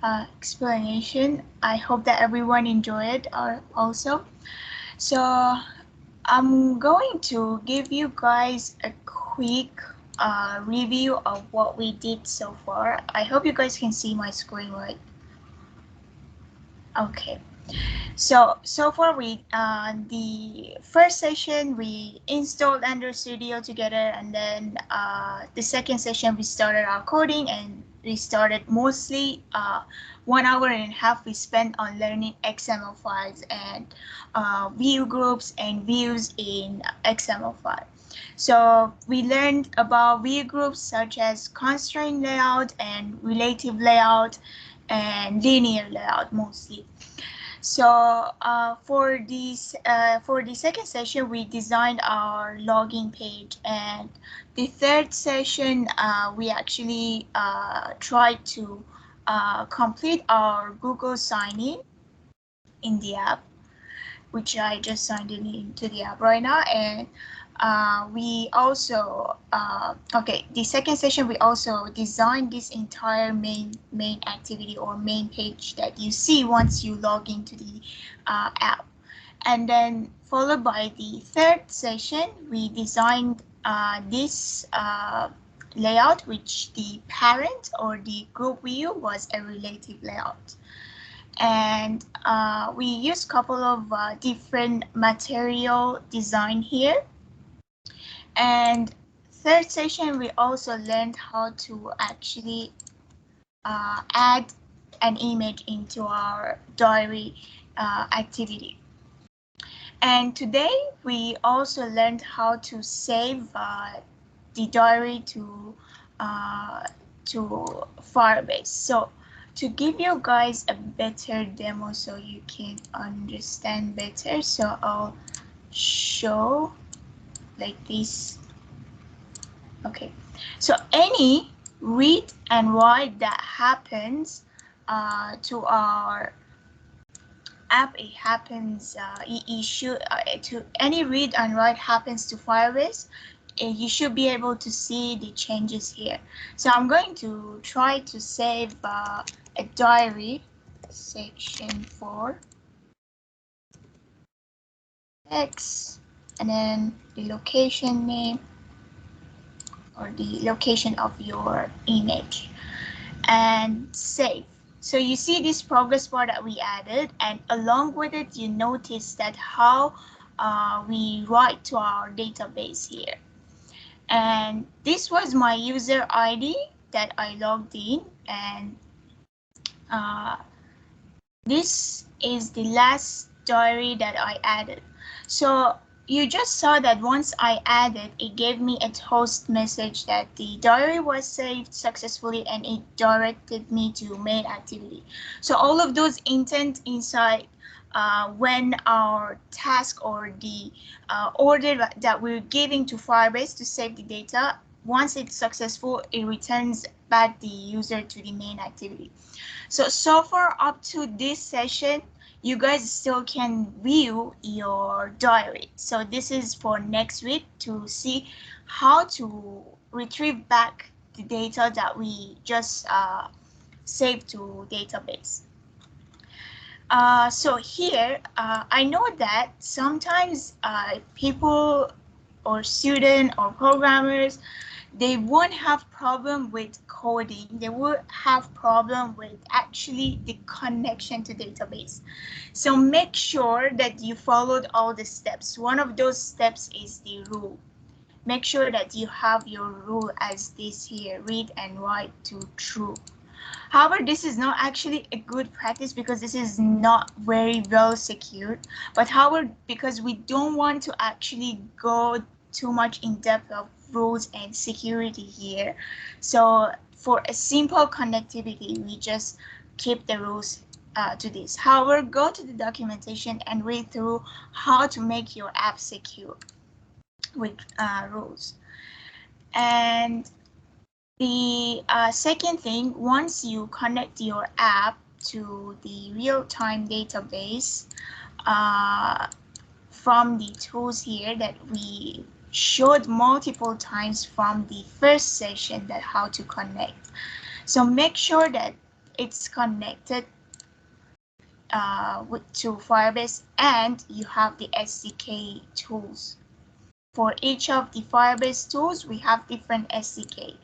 explanation. I hope that everyone enjoyed it also. So I'm going to give you guys a quick review of what we did so far. I hope you guys can see my screen right. Okay. So far we the first session we installed Android Studio together, and then the second session we started our coding, and we started mostly 1 hour and a half we spent on learning XML files and view groups and views in XML file. So we learned about view groups such as constraint layout and relative layout and linear layout mostly. So for the second session, we designed our login page, and the third session, we actually tried to complete our Google sign in the app, which I just signed in into the app right now. And we also the second session, we also designed this entire main activity or main page that you see once you log into the app. And then followed by the third session, we designed this layout, which the parent or the group view was a relative layout. And we used a couple of different material design here. And third session, we also learned how to actually add an image into our diary activity. And today, we also learned how to save the diary to Firebase. So to give you guys a better demo so you can understand better, so I'll show like this. Okay, so any read and write that happens to our app, it happens to any read and write happens to Firebase, you should be able to see the changes here. So I'm going to try to save a diary section 4 X, and then the location name or the location of your image, and save. So you see this progress bar that we added, and along with it, you notice that how we write to our database here. And this was my user ID that I logged in, and this is the last diary that I added. So you just saw that once I added, it gave me a toast message that the diary was saved successfully and it directed me to main activity. So all of those intent inside when our task or the order that we're giving to Firebase to save the data, once it's successful, it returns back the user to the main activity. So far up to this session, you guys still can view your diary. So this is for next week to see how to retrieve back the data that we just saved to database. So here, I know that sometimes people or students or programmers, they won't have problem with coding. They will have problem with actually the connection to database. So make sure that you followed all the steps. One of those steps is the rule. Make sure that you have your rule as this here, read and write to true. However, this is not actually a good practice because this is not very well secured. But however, because we don't want to actually go too much in depth of rules and security here, so for a simple connectivity, we just keep the rules to this. However, go to the documentation and read through how to make your app secure with rules. And the second thing, once you connect your app to the real-time database from the tools here that we showed multiple times from the first session, that how to connect. So make sure that it's connected to Firebase and you have the SDK tools. For each of the Firebase tools, we have different SDK.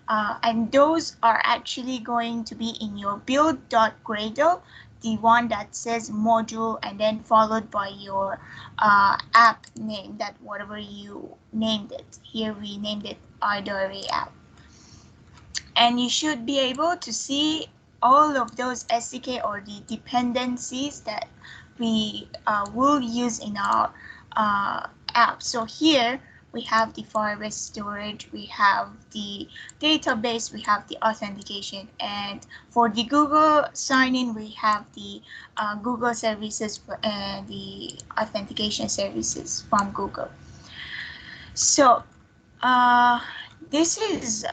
And those are actually going to be in your build.gradle, the one that says module and then followed by your app name, that whatever you named it. Here we named it iDiary app. And you should be able to see all of those SDK or the dependencies that we will use in our app. So here we have the Firebase storage, we have the database, we have the authentication, and for the Google sign-in, we have the Google services and the authentication services from Google. So this is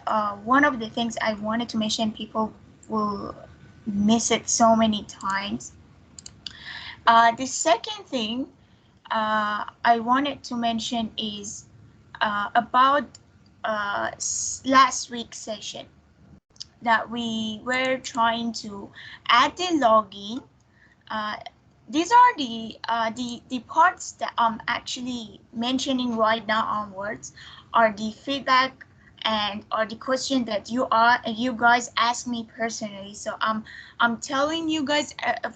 one of the things I wanted to mention. People will miss it so many times. The second thing I wanted to mention is about last week's session that we were trying to add the login. These are the parts that I'm actually mentioning right now onwards are the feedback and are the question that you guys ask me personally. So I'm telling you guys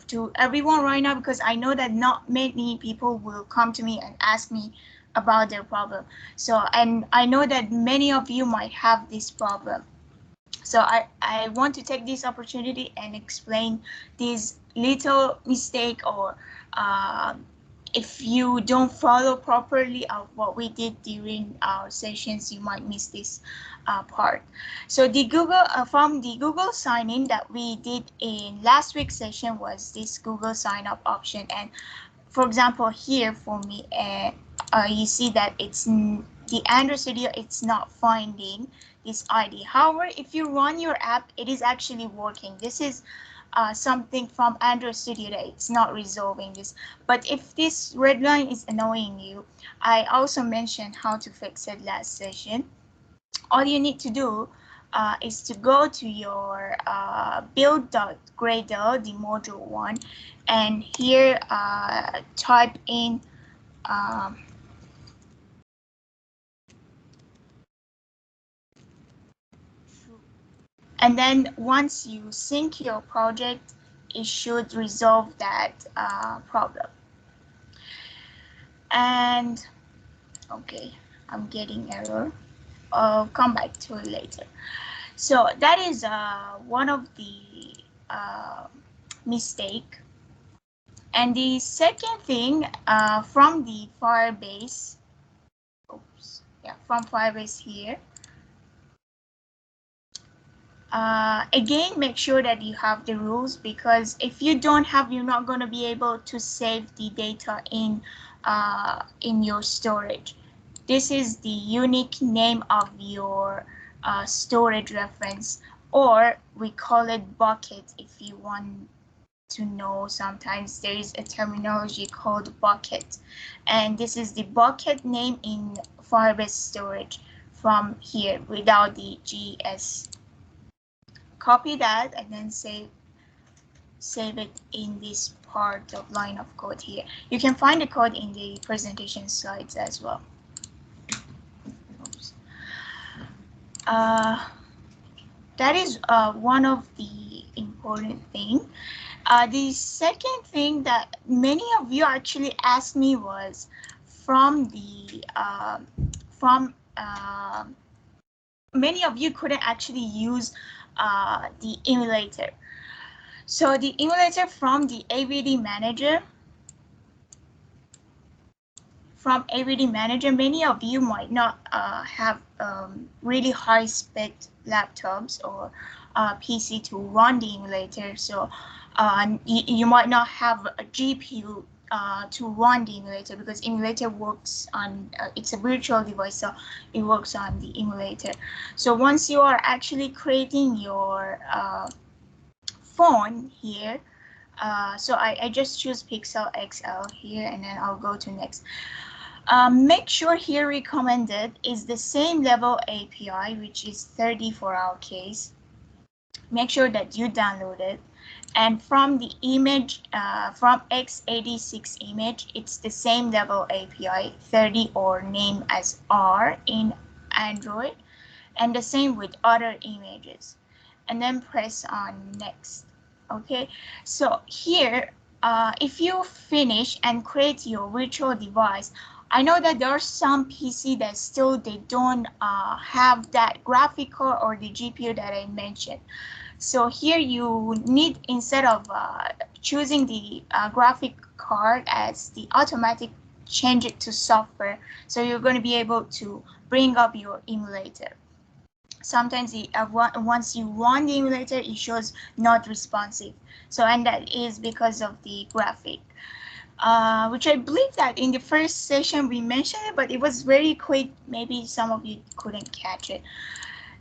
to everyone right now because I know that not many people will come to me and ask me about their problem. So, and I know that many of you might have this problem. So I want to take this opportunity and explain this little mistake, or if you don't follow properly of what we did during our sessions, you might miss this part. So the Google from the Google sign-in that we did in last week's session was this Google sign-up option. And for example, here for me, you see that it's the Android Studio, it's not finding this ID. However, if you run your app, it is actually working. This is something from Android Studio that it's not resolving this. But if this red line is annoying you, I also mentioned how to fix it last session. All you need to do is to go to your build.gradle, the module 1, and here type in and then once you sync your project, it should resolve that problem. And okay, I'm getting error. I'll come back to it later. So that is one of the mistake And the second thing from the Firebase, from Firebase here, again, make sure that you have the rules, because if you don't have, you're not going to be able to save the data in your storage. This is the unique name of your storage reference, or we call it bucket if you want to know. Sometimes there is a terminology called bucket, and this is the bucket name in Firebase storage from here without the GS. Copy that and then save it in this part of line of code here. You can find the code in the presentation slides as well. Oops. That is one of the important things. The second thing that many of you actually asked me was many of you couldn't actually use the emulator. So the emulator from the AVD manager, many of you might not have really high spec laptops or PC to run the emulator. So you might not have a GPU to run the emulator, because emulator works on, it's a virtual device, so it works on the emulator. So once you are actually creating your phone here, so I just choose Pixel XL here, and then I'll go to next. Make sure here recommended is the same level API, which is 30 for our case. Make sure that you download it. And from the image, from x86 image, it's the same level API, 30, or name as R in Android, and the same with other images. And then press on next. Okay, so here, if you finish and create your virtual device, I know that there are some PC that still they don't have that graphic card or the GPU that I mentioned. So here you need, instead of choosing the graphic card as the automatic, change it to software. So you're going to be able to bring up your emulator. Sometimes once you run the emulator, it shows not responsive. So, and that is because of the graphic, which I believe that in the first session we mentioned it, but it was very quick. Maybe some of you couldn't catch it.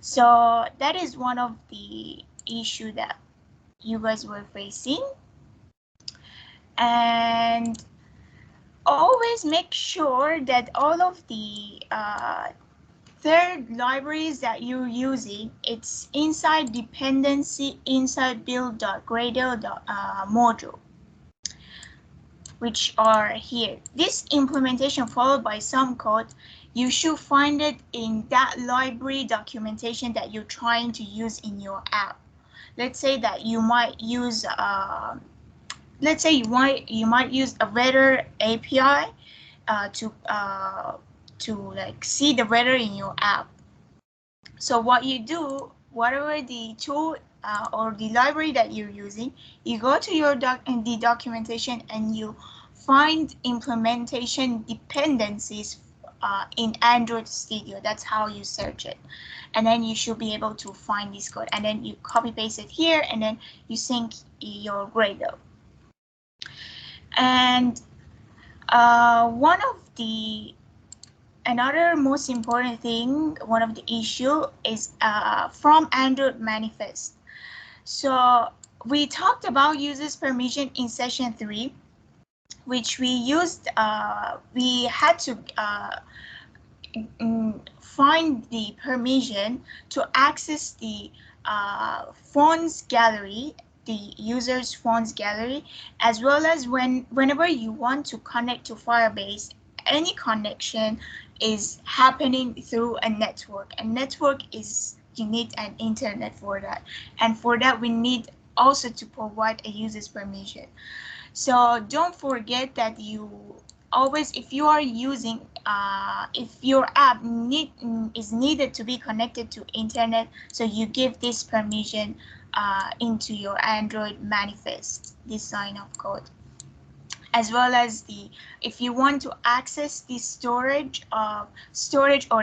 So that is one of the issue that you guys were facing. And always make sure that all of the third libraries that you're using, it's inside dependency inside build.gradle module, which are here. This implementation followed by some code, you should find it in that library documentation that you're trying to use in your app. Let's say that you might use, you might use a weather API to like see the weather in your app. So what you do, whatever the tool or the library that you're using, you go to your the documentation and you find implementation dependencies in Android Studio. That's how you search it. And then you should be able to find this code, and then you copy paste it here, and then you sync your Gradle. And another most important thing, one of the issue is from Android manifest. So we talked about users permission in session 3, which we used, we had to find the permission to access the fonts gallery, the user's fonts gallery, as well as whenever you want to connect to Firebase, any connection is happening through a network. And network is, you need an internet for that. And for that, we need also to provide a user's permission. So don't forget that you always, if you are using, if your app is needed to be connected to internet, so you give this permission into your Android manifest, this line of code. as well as if you want to access the storage or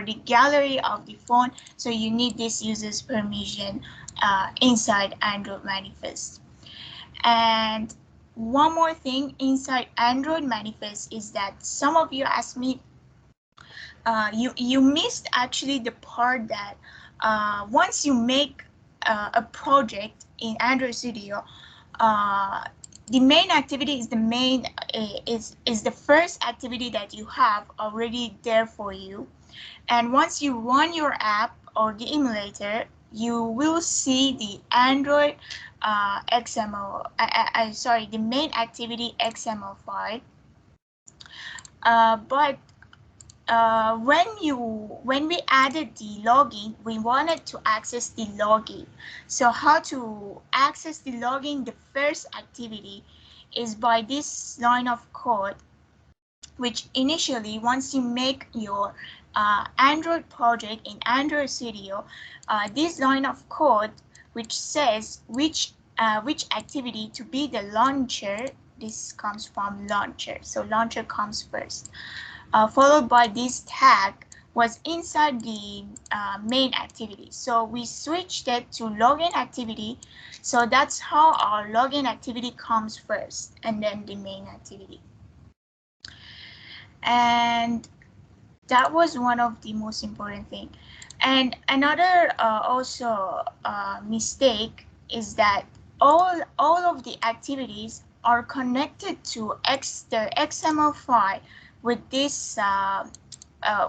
the gallery of the phone, so you need this user's permission inside Android manifest. And one more thing inside Android manifest is that some of you asked me, you missed actually the part that once you make a project in Android Studio, the main activity is the first activity that you have already there for you. And once you run your app or the emulator, you will see the Android XML, sorry, the main activity XML file. But when we added the login, we wanted to access the login. So how to access the login? The first activity is by this line of code, which initially, once you make your Android project in Android Studio, this line of code which says which activity to be the launcher. This comes from launcher, so launcher comes first. Followed by this tag was inside the main activity. So we switched it to login activity. So that's how our login activity comes first, and then the main activity. And that was one of the most important thing. And another also mistake is that all of the activities are connected to the XML file with this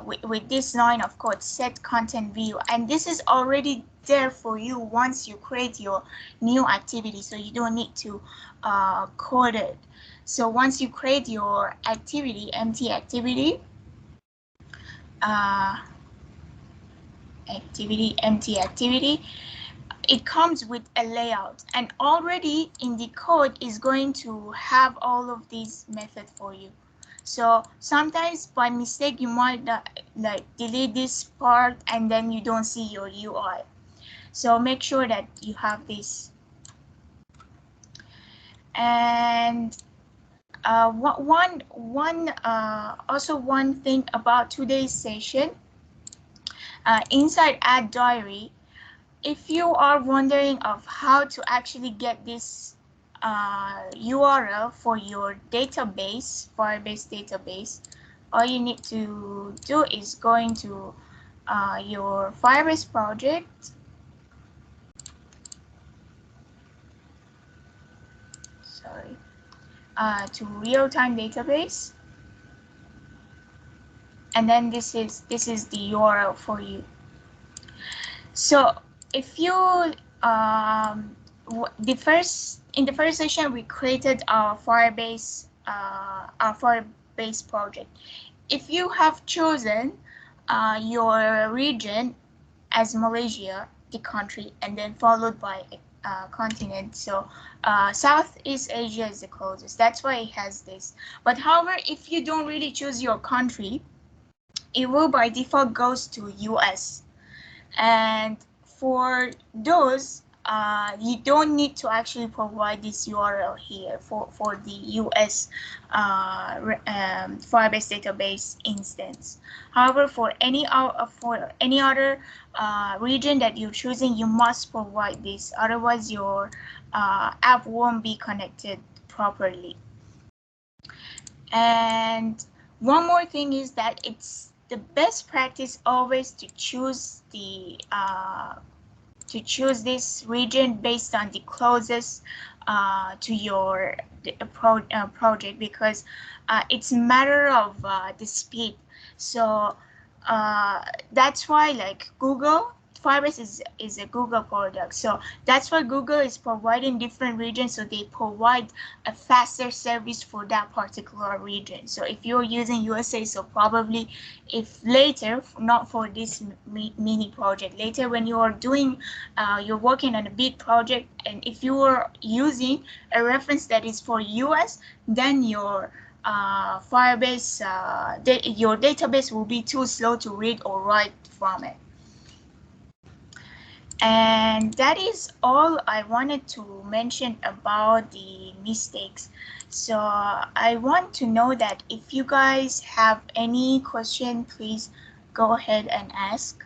with this line of code, set content view, and this is already there for you once you create your new activity, so you don't need to code it. So once you create your activity, empty activity, empty activity, it comes with a layout, and already in the code is going to have all of these methods for you. So sometimes by mistake you might like delete this part and then you don't see your UI. So make sure that you have this. And also one thing about today's session, inside Add Diary, if you are wondering of how to actually get this URL for your database, Firebase database, all you need to do is going to your Firebase project. Sorry, to real-time database, and then this is the URL for you. So if you in the first session we created our Firebase project. If you have chosen your region as Malaysia, the country, and then followed by a continent, so Southeast Asia is the closest, that's why it has this. But however, if you don't really choose your country, it will by default goes to US. And for those, you don't need to actually provide this URL here for the US Firebase database instance. However, for any other region that you're choosing, you must provide this. Otherwise, your app won't be connected properly. And one more thing is that it's the best practice always to choose this region based on the closest to your project, because it's a matter of the speed. So that's why, like Google, Firebase is a Google product, so that's why Google is providing different regions, so they provide a faster service for that particular region. So if you're using USA, so probably if later, not for this mini project, later when you are doing, you're working on a big project, and if you are using a reference that is for US, then your Firebase, your database will be too slow to read or write from it. And that is all I wanted to mention about the mistakes. So I want to know that if you guys have any question, please go ahead and ask.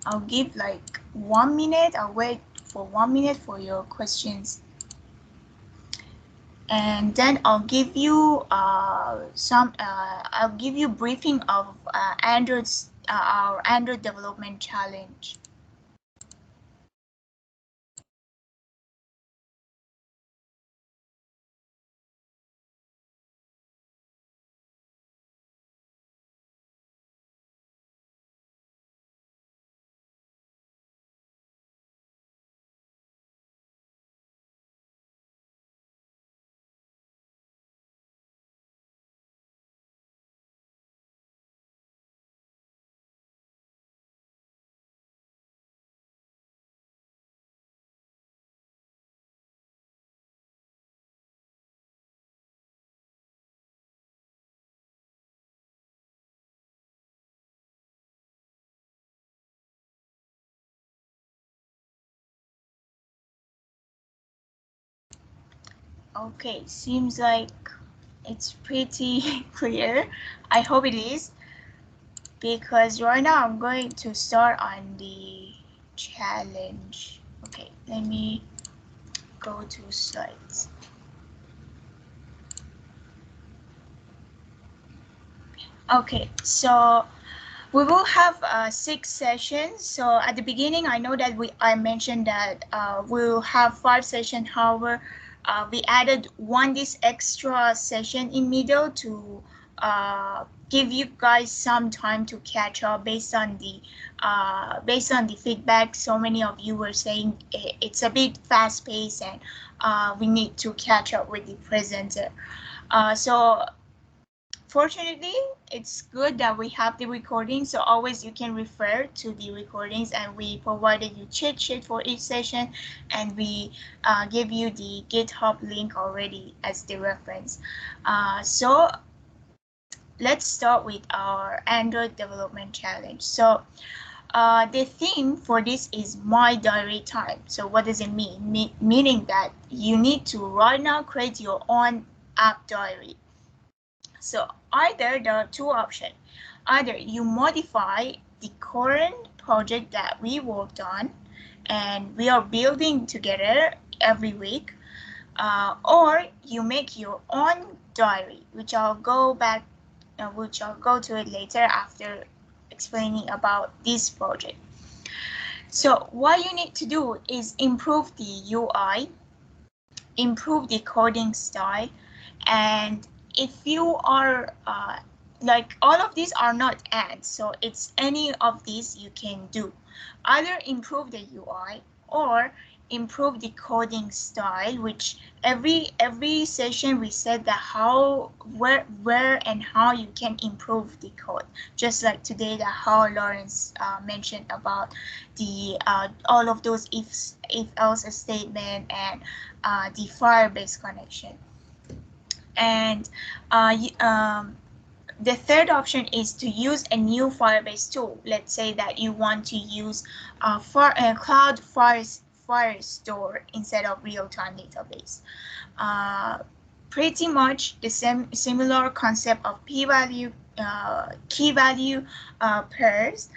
I'll give like 1 minute. I'll wait for 1 minute for your questions. And then I'll give you I'll give you briefing of our Android development challenge. Okay, seems like it's pretty clear. I hope it is, because right now I'm going to start on the challenge. Okay, let me go to slides. Okay, so we will have 6 sessions. So at the beginning, I know that I mentioned that we'll have 5 sessions. However, we added this extra session in middle to give you guys some time to catch up based on the feedback. So many of you were saying it's a bit fast paced and we need to catch up with the presenter. So fortunately, it's good that we have the recording, so always you can refer to the recordings, and we provided you cheat sheet for each session, and we give you the GitHub link already as the reference. So let's start with our Android development challenge. So the theme for this is My Diary Time. So what does it mean? Meaning that you need to right now create your own app diary. So either there are 2 options. Either you modify the current project that we worked on and we are building together every week, or you make your own diary, which I'll go to it later after explaining about this project. So what you need to do is improve the UI, improve the coding style, and if you are like all of these are not ads, so it's any of these you can do. Either improve the UI or improve the coding style, which every session we said that where and how you can improve the code, just like today that how Lawrence mentioned about the all of those if else statement and the Firebase connection. And the third option is to use a new Firebase tool. Let's say that you want to use Cloud Firestore instead of real-time database. Pretty much the similar concept of p-value, key value pairs,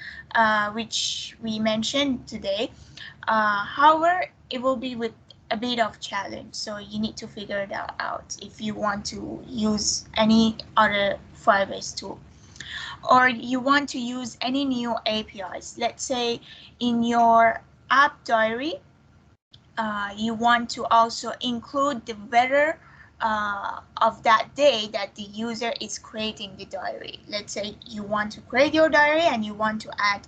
which we mentioned today. However, it will be with a bit of challenge, so you need to figure that out if you want to use any other Firebase tool, or you want to use any new APIs. Let's say in your app diary, you want to also include the weather of that day that the user is creating the diary. Let's say you want to create your diary and you want to add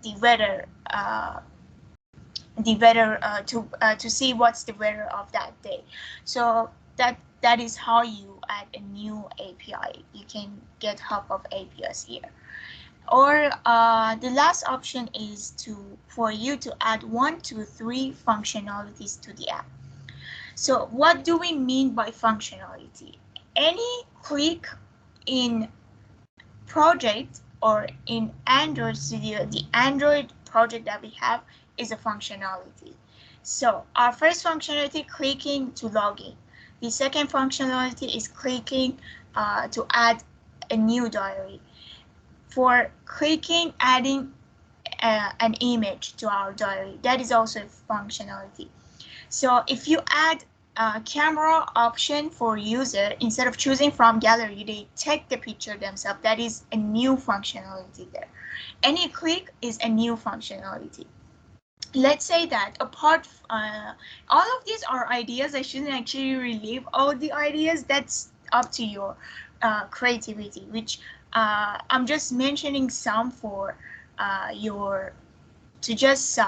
the weather to see what's the weather of that day. So that is how you add a new API. You can get help of APIs here. Or the last option is for you to add 1 to 3 functionalities to the app. So what do we mean by functionality? Any click in project or in Android Studio, the Android project that we have is a functionality. So our first functionality, clicking to log in. The second functionality is clicking to add a new diary. For clicking, adding an image to our diary, that is also a functionality. So if you add a camera option for user, instead of choosing from gallery, they take the picture themselves. That is a new functionality there. Any click is a new functionality. Let's say that apart, all of these are ideas. I shouldn't actually relive all the ideas. That's up to your creativity, which I'm just mentioning some for to just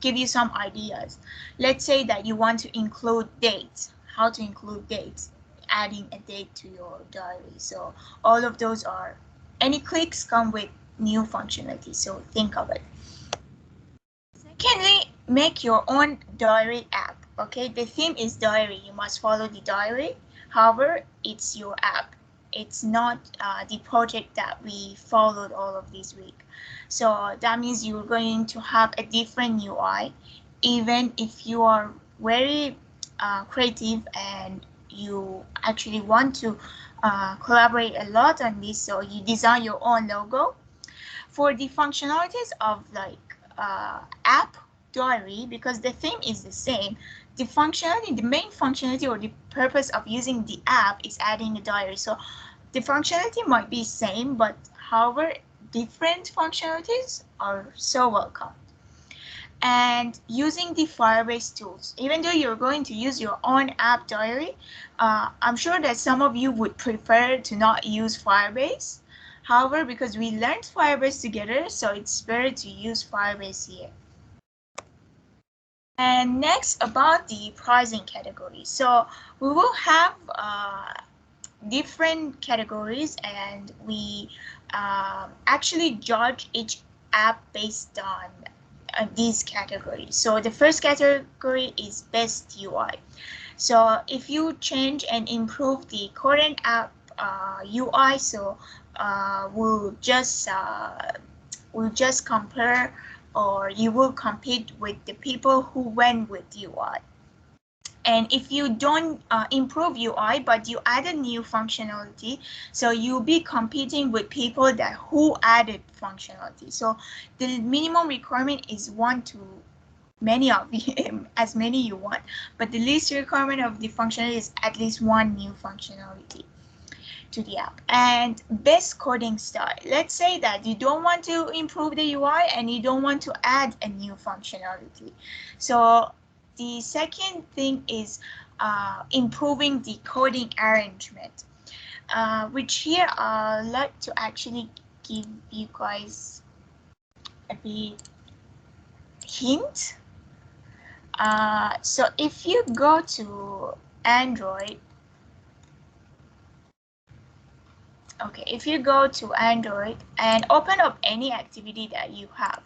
give you some ideas. Let's say that you want to include dates. How to include dates? Adding a date to your diary. So all of those are, any clicks come with new functionality. So think of it. Secondly, make your own diary app. Okay, the theme is diary. You must follow the diary. However, it's your app. It's not the project that we followed all of this week. So that means you're going to have a different UI, even if you are very creative and you actually want to collaborate a lot on this. So you design your own logo. For the functionalities of like app diary, because the theme is the same, the functionality, the main functionality or the purpose of using the app is adding a diary. So the functionality might be same, but however, different functionalities are so welcome. And using the Firebase tools, even though you're going to use your own app diary, I'm sure that some of you would prefer to not use Firebase. However, because we learned Firebase together, so it's better to use Firebase here. And next, about the pricing category. So we will have different categories, and we actually judge each app based on these categories. So the first category is best UI. So if you change and improve the current app UI, so we'll just compare, or you will compete with the people who went with UI. And if you don't improve UI, but you add a new functionality, so you'll be competing with people that who added functionality. So the minimum requirement is 1 to many of you, as many you want, but the least requirement of the functionality is at least 1 new functionality to the app. And best coding style. Let's say that you don't want to improve the UI and you don't want to add a new functionality. So the second thing is improving the coding arrangement, which here I'd like to actually give you guys a bit hint. So if you go to Android, okay, if you go to Android and open up any activity that you have,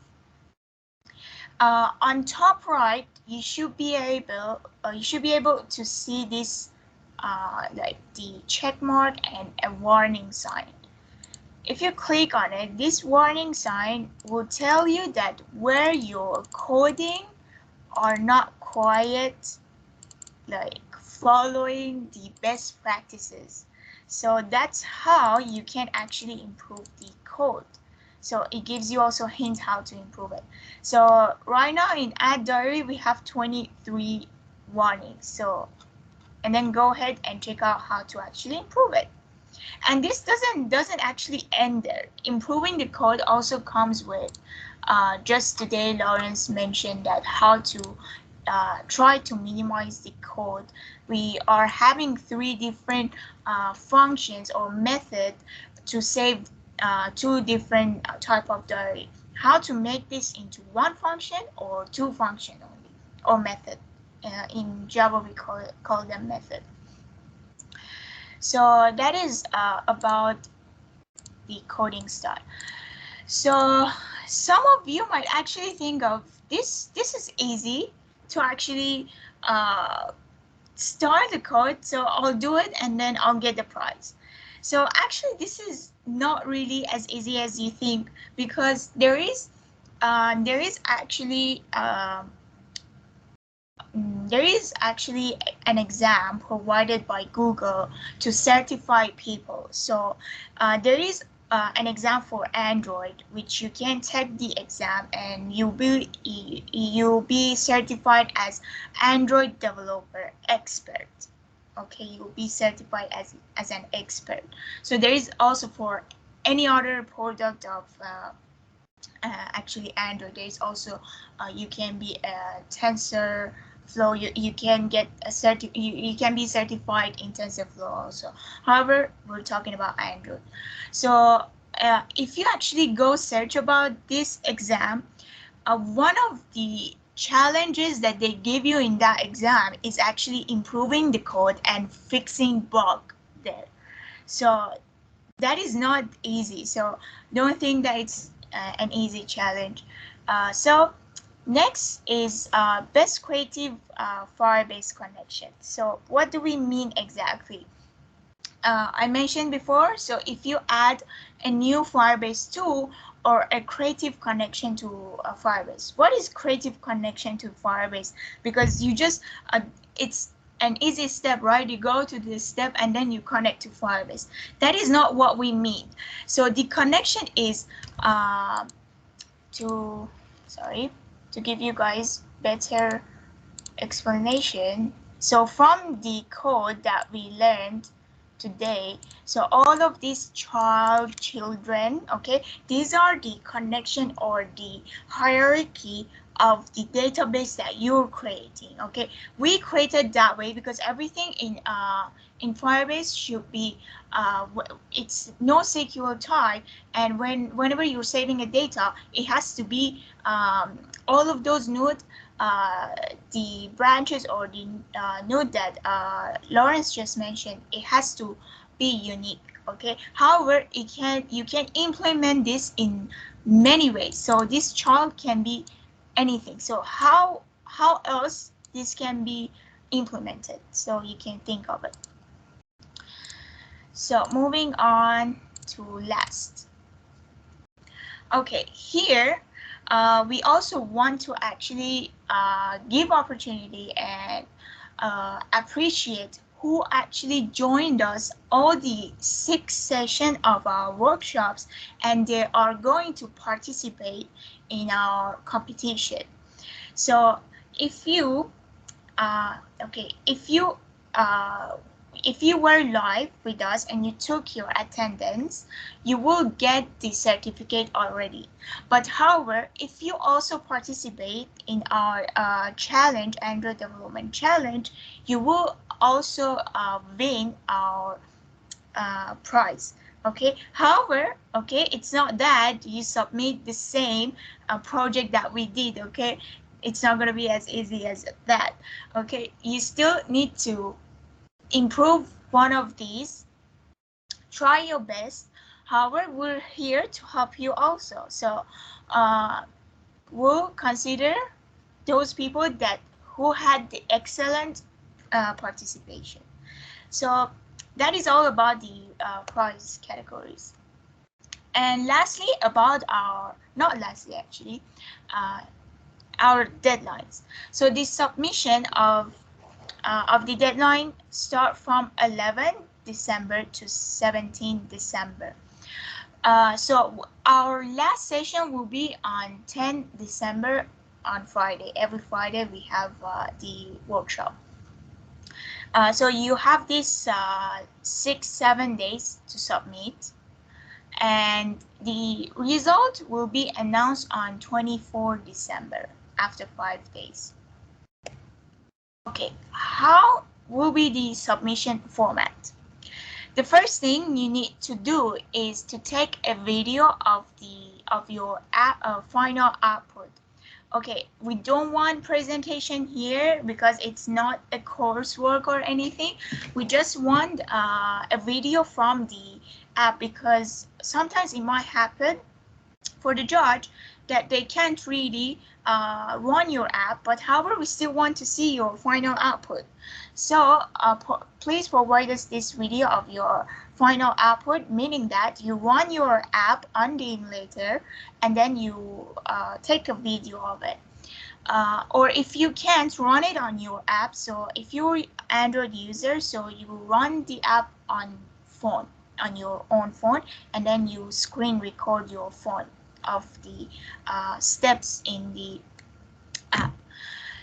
on top right, you should be able to see this like the check mark and a warning sign. If you click on it, this warning sign will tell you that where you're coding are not quite like following the best practices. So that's how you can actually improve the code. So it gives you also hints how to improve it. So right now in Add Diary, we have 23 warnings. So, and then go ahead and check out how to actually improve it. And this doesn't actually end there. Improving the code also comes with, just today Lawrence mentioned that how to try to minimize the code. We are having 3 different functions or methods to save 2 different type of diary. How to make this into 1 function or 2 function only, or method. In Java we call them method. So that is about the coding style. So some of you might actually think of this is easy to actually start the code, so I'll do it and then I'll get the prize. So actually, this is not really as easy as you think, because there is actually an exam provided by Google to certify people. So there is an exam for Android, which you can take the exam and you'll be certified as Android developer expert. Okay, you'll be certified as an expert. So there is also for any other product of actually Android. There is also you can be a TensorFlow. You can get a you can be certified in TensorFlow also. However, we're talking about Android. So if you actually go search about this exam, one of the challenges that they give you in that exam is actually improving the code and fixing bug there. So that is not easy. So don't think that it's an easy challenge. So next is best creative Firebase connection. So what do we mean exactly? I mentioned before, so if you add a new Firebase tool or a creative connection to Firebase. What is creative connection to Firebase? Because you just, it's an easy step, right? You go to this step and then you connect to Firebase. That is not what we mean. So the connection is to give you guys better explanation. So from the code that we learned today, so all of these children, okay, these are the connection or the hierarchy of the database that you're creating. Okay, we created that way because everything in Firebase should be it's NoSQL type, and whenever you're saving a data, it has to be all of those nodes, the branches or the node that Lawrence just mentioned, it has to be unique. Okay, however, you can implement this in many ways. So this child can be anything. So how else this can be implemented? So you can think of it. So moving on to last. Okay, here we also want to actually give opportunity and appreciate who actually joined us all the 6 sessions of our workshops, and they are going to participate in our competition. So if you if you were live with us and you took your attendance, you will get the certificate already. But however, if you also participate in our challenge, Android Development Challenge, you will also win our prize. Okay, however, okay, it's not that you submit the same project that we did. Okay, it's not going to be as easy as that. Okay, you still need to improve one of these. Try your best. However, we're here to help you also. So we'll consider those people who had the excellent participation. So that is all about the prize categories. And lastly, about not lastly actually, our deadlines. So the submission of the deadline start from 11 December to 17 December. So our last session will be on 10 December on Friday. Every Friday we have the workshop. So you have this 6-7 days to submit, and the result will be announced on 24 December after 5 days. Okay, how will be the submission format? The first thing you need to do is to take a video of your final output. Okay, we don't want presentation here because it's not a coursework or anything. We just want a video from the app, because sometimes it might happen for the judge that they can't really run your app, but however, we still want to see your final output. So please provide us this video of your final output, meaning that you run your app on the emulator and then you take a video of it. Or if you can't run it on your app, so if you're Android user, so you run the app on your own phone, and then you screen record your phone of the steps in the app.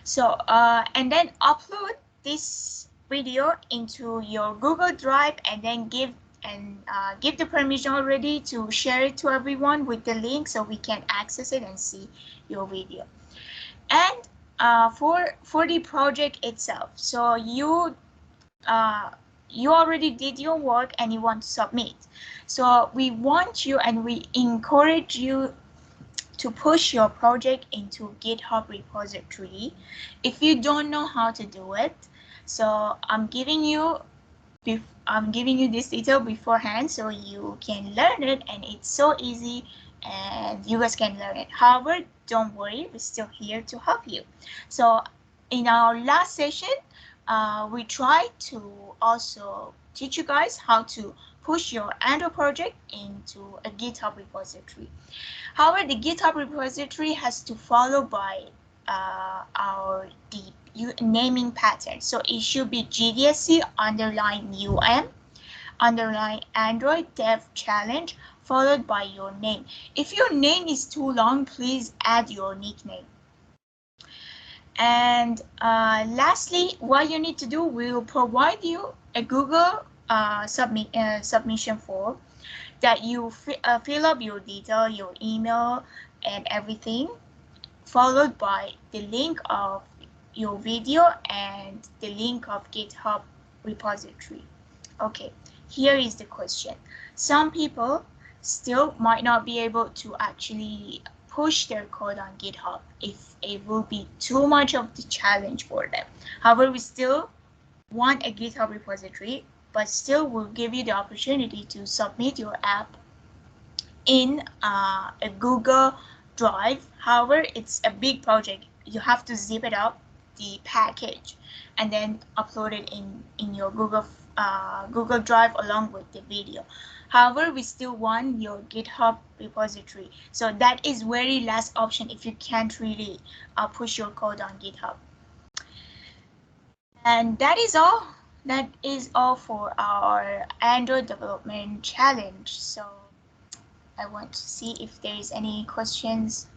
So and then upload this video into your Google Drive, and then give the permission already to share it to everyone with the link so we can access it and see your video. And for the project itself, so you already did your work and you want to submit. So we want you and we encourage you to push your project into GitHub repository. If you don't know how to do it, so I'm giving you this detail beforehand so you can learn it, and it's so easy and you guys can learn it. However, don't worry, we're still here to help you. So in our last session, we tried to also teach you guys how to push your Android project into a GitHub repository. However, the GitHub repository has to follow by our naming pattern. So it should be GDSC_UM _Android Dev Challenge followed by your name. If your name is too long, please add your nickname. And lastly, what you need to do, we will provide you a Google submission form that you fill up your detail, your email, and everything, followed by the link of your video and the link of GitHub repository. Okay, here is the question. Some people still might not be able to actually push their code on GitHub if it will be too much of the challenge for them. However, we still want a GitHub repository, but still will give you the opportunity to submit your app in a Google Drive. However, it's a big project. You have to zip it up, the package, and then upload it in your Google Drive along with the video. However, we still want your GitHub repository. So that is very last option if you can't really push your code on GitHub. And that is all. That is all for our Android development challenge. So I want to see if there is any questions.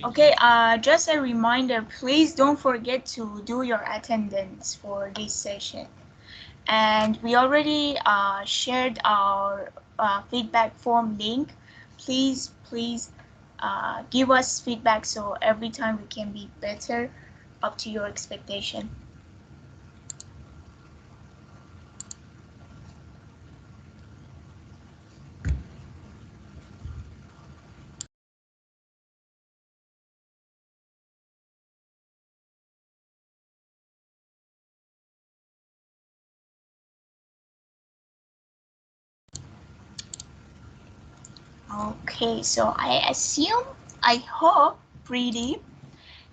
Okay, just a reminder, please don't forget to do your attendance for this session. And we already shared our feedback form link. Please give us feedback so every time we can be better up to your expectation. Okay, so I hope pretty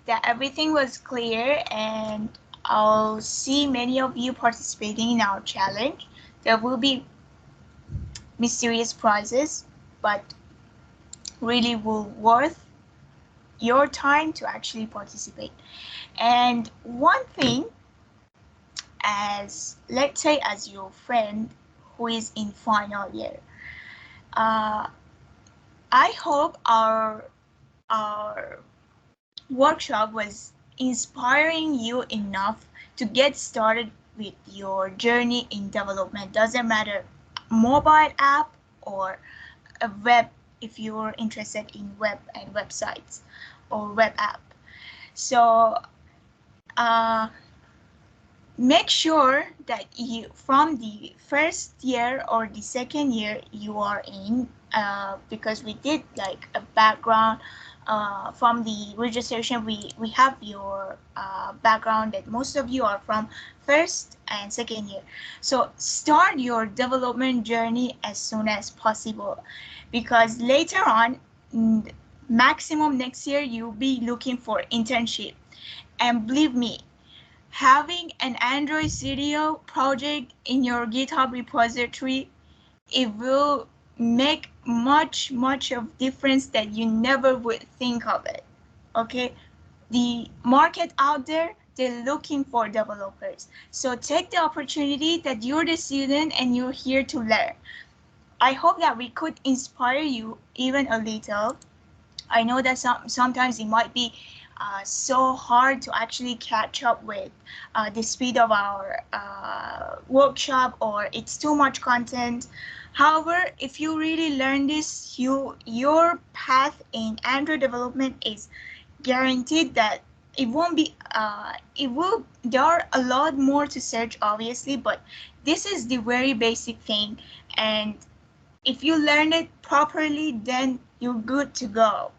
that everything was clear, and I'll see many of you participating in our challenge. There will be mysterious prizes, but really will worth your time to actually participate. And one thing, as let's say as your friend who is in final year, I hope our workshop was inspiring you enough to get started with your journey in development. Doesn't matter, mobile app or a web, if you're interested in web and websites or web app. So make sure that you, from the first year or the second year you are in, because we did like a background from the registration, we have your background that most of you are from first and second year. So start your development journey as soon as possible, because later on maximum next year you'll be looking for internship. And believe me, having an Android Studio project in your GitHub repository, it will make much of difference that you never would think of it. Okay, the market out there, they're looking for developers. So take the opportunity that you're the student and you're here to learn. I hope that we could inspire you even a little. I know that sometimes it might be so hard to actually catch up with the speed of our workshop, or it's too much content. However, if you really learn this, your path in Android development is guaranteed that it won't be there are a lot more to search, obviously, but this is the very basic thing, and if you learn it properly, then you're good to go.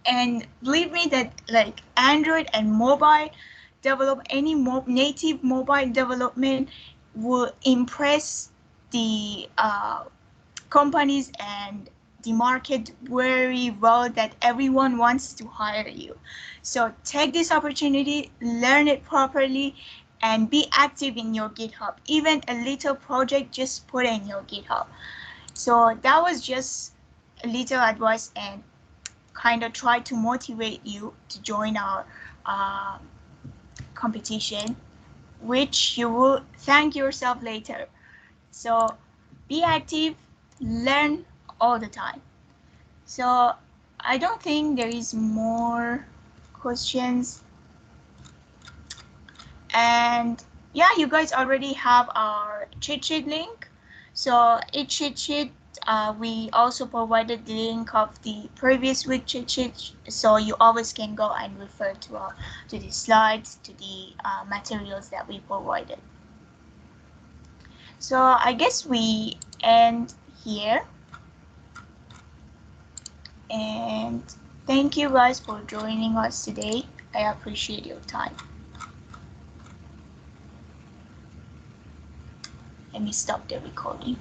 And believe me that like Android and mobile develop any native mobile development will impress the companies and the market very well, that everyone wants to hire you. So take this opportunity, learn it properly, and be active in your GitHub. Even a little project, just put it in your GitHub. So that was just a little advice and kind of try to motivate you to join our competition, which you will thank yourself later. So be active, learn all the time. So I don't think there is more questions. And yeah, you guys already have our cheat sheet link. So each cheat sheet, we also provided the link of the previous week cheat sheet, so you always can go and refer to the slides, to the materials that we provided. So I guess we end here. And thank you guys for joining us today. I appreciate your time. Let me stop the recording.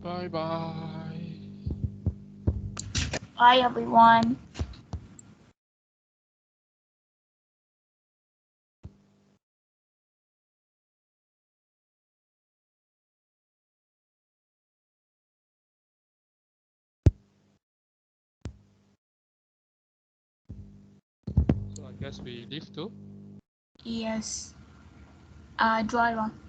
Bye bye. Bye everyone. So I guess we leave too. Yes. Dry run.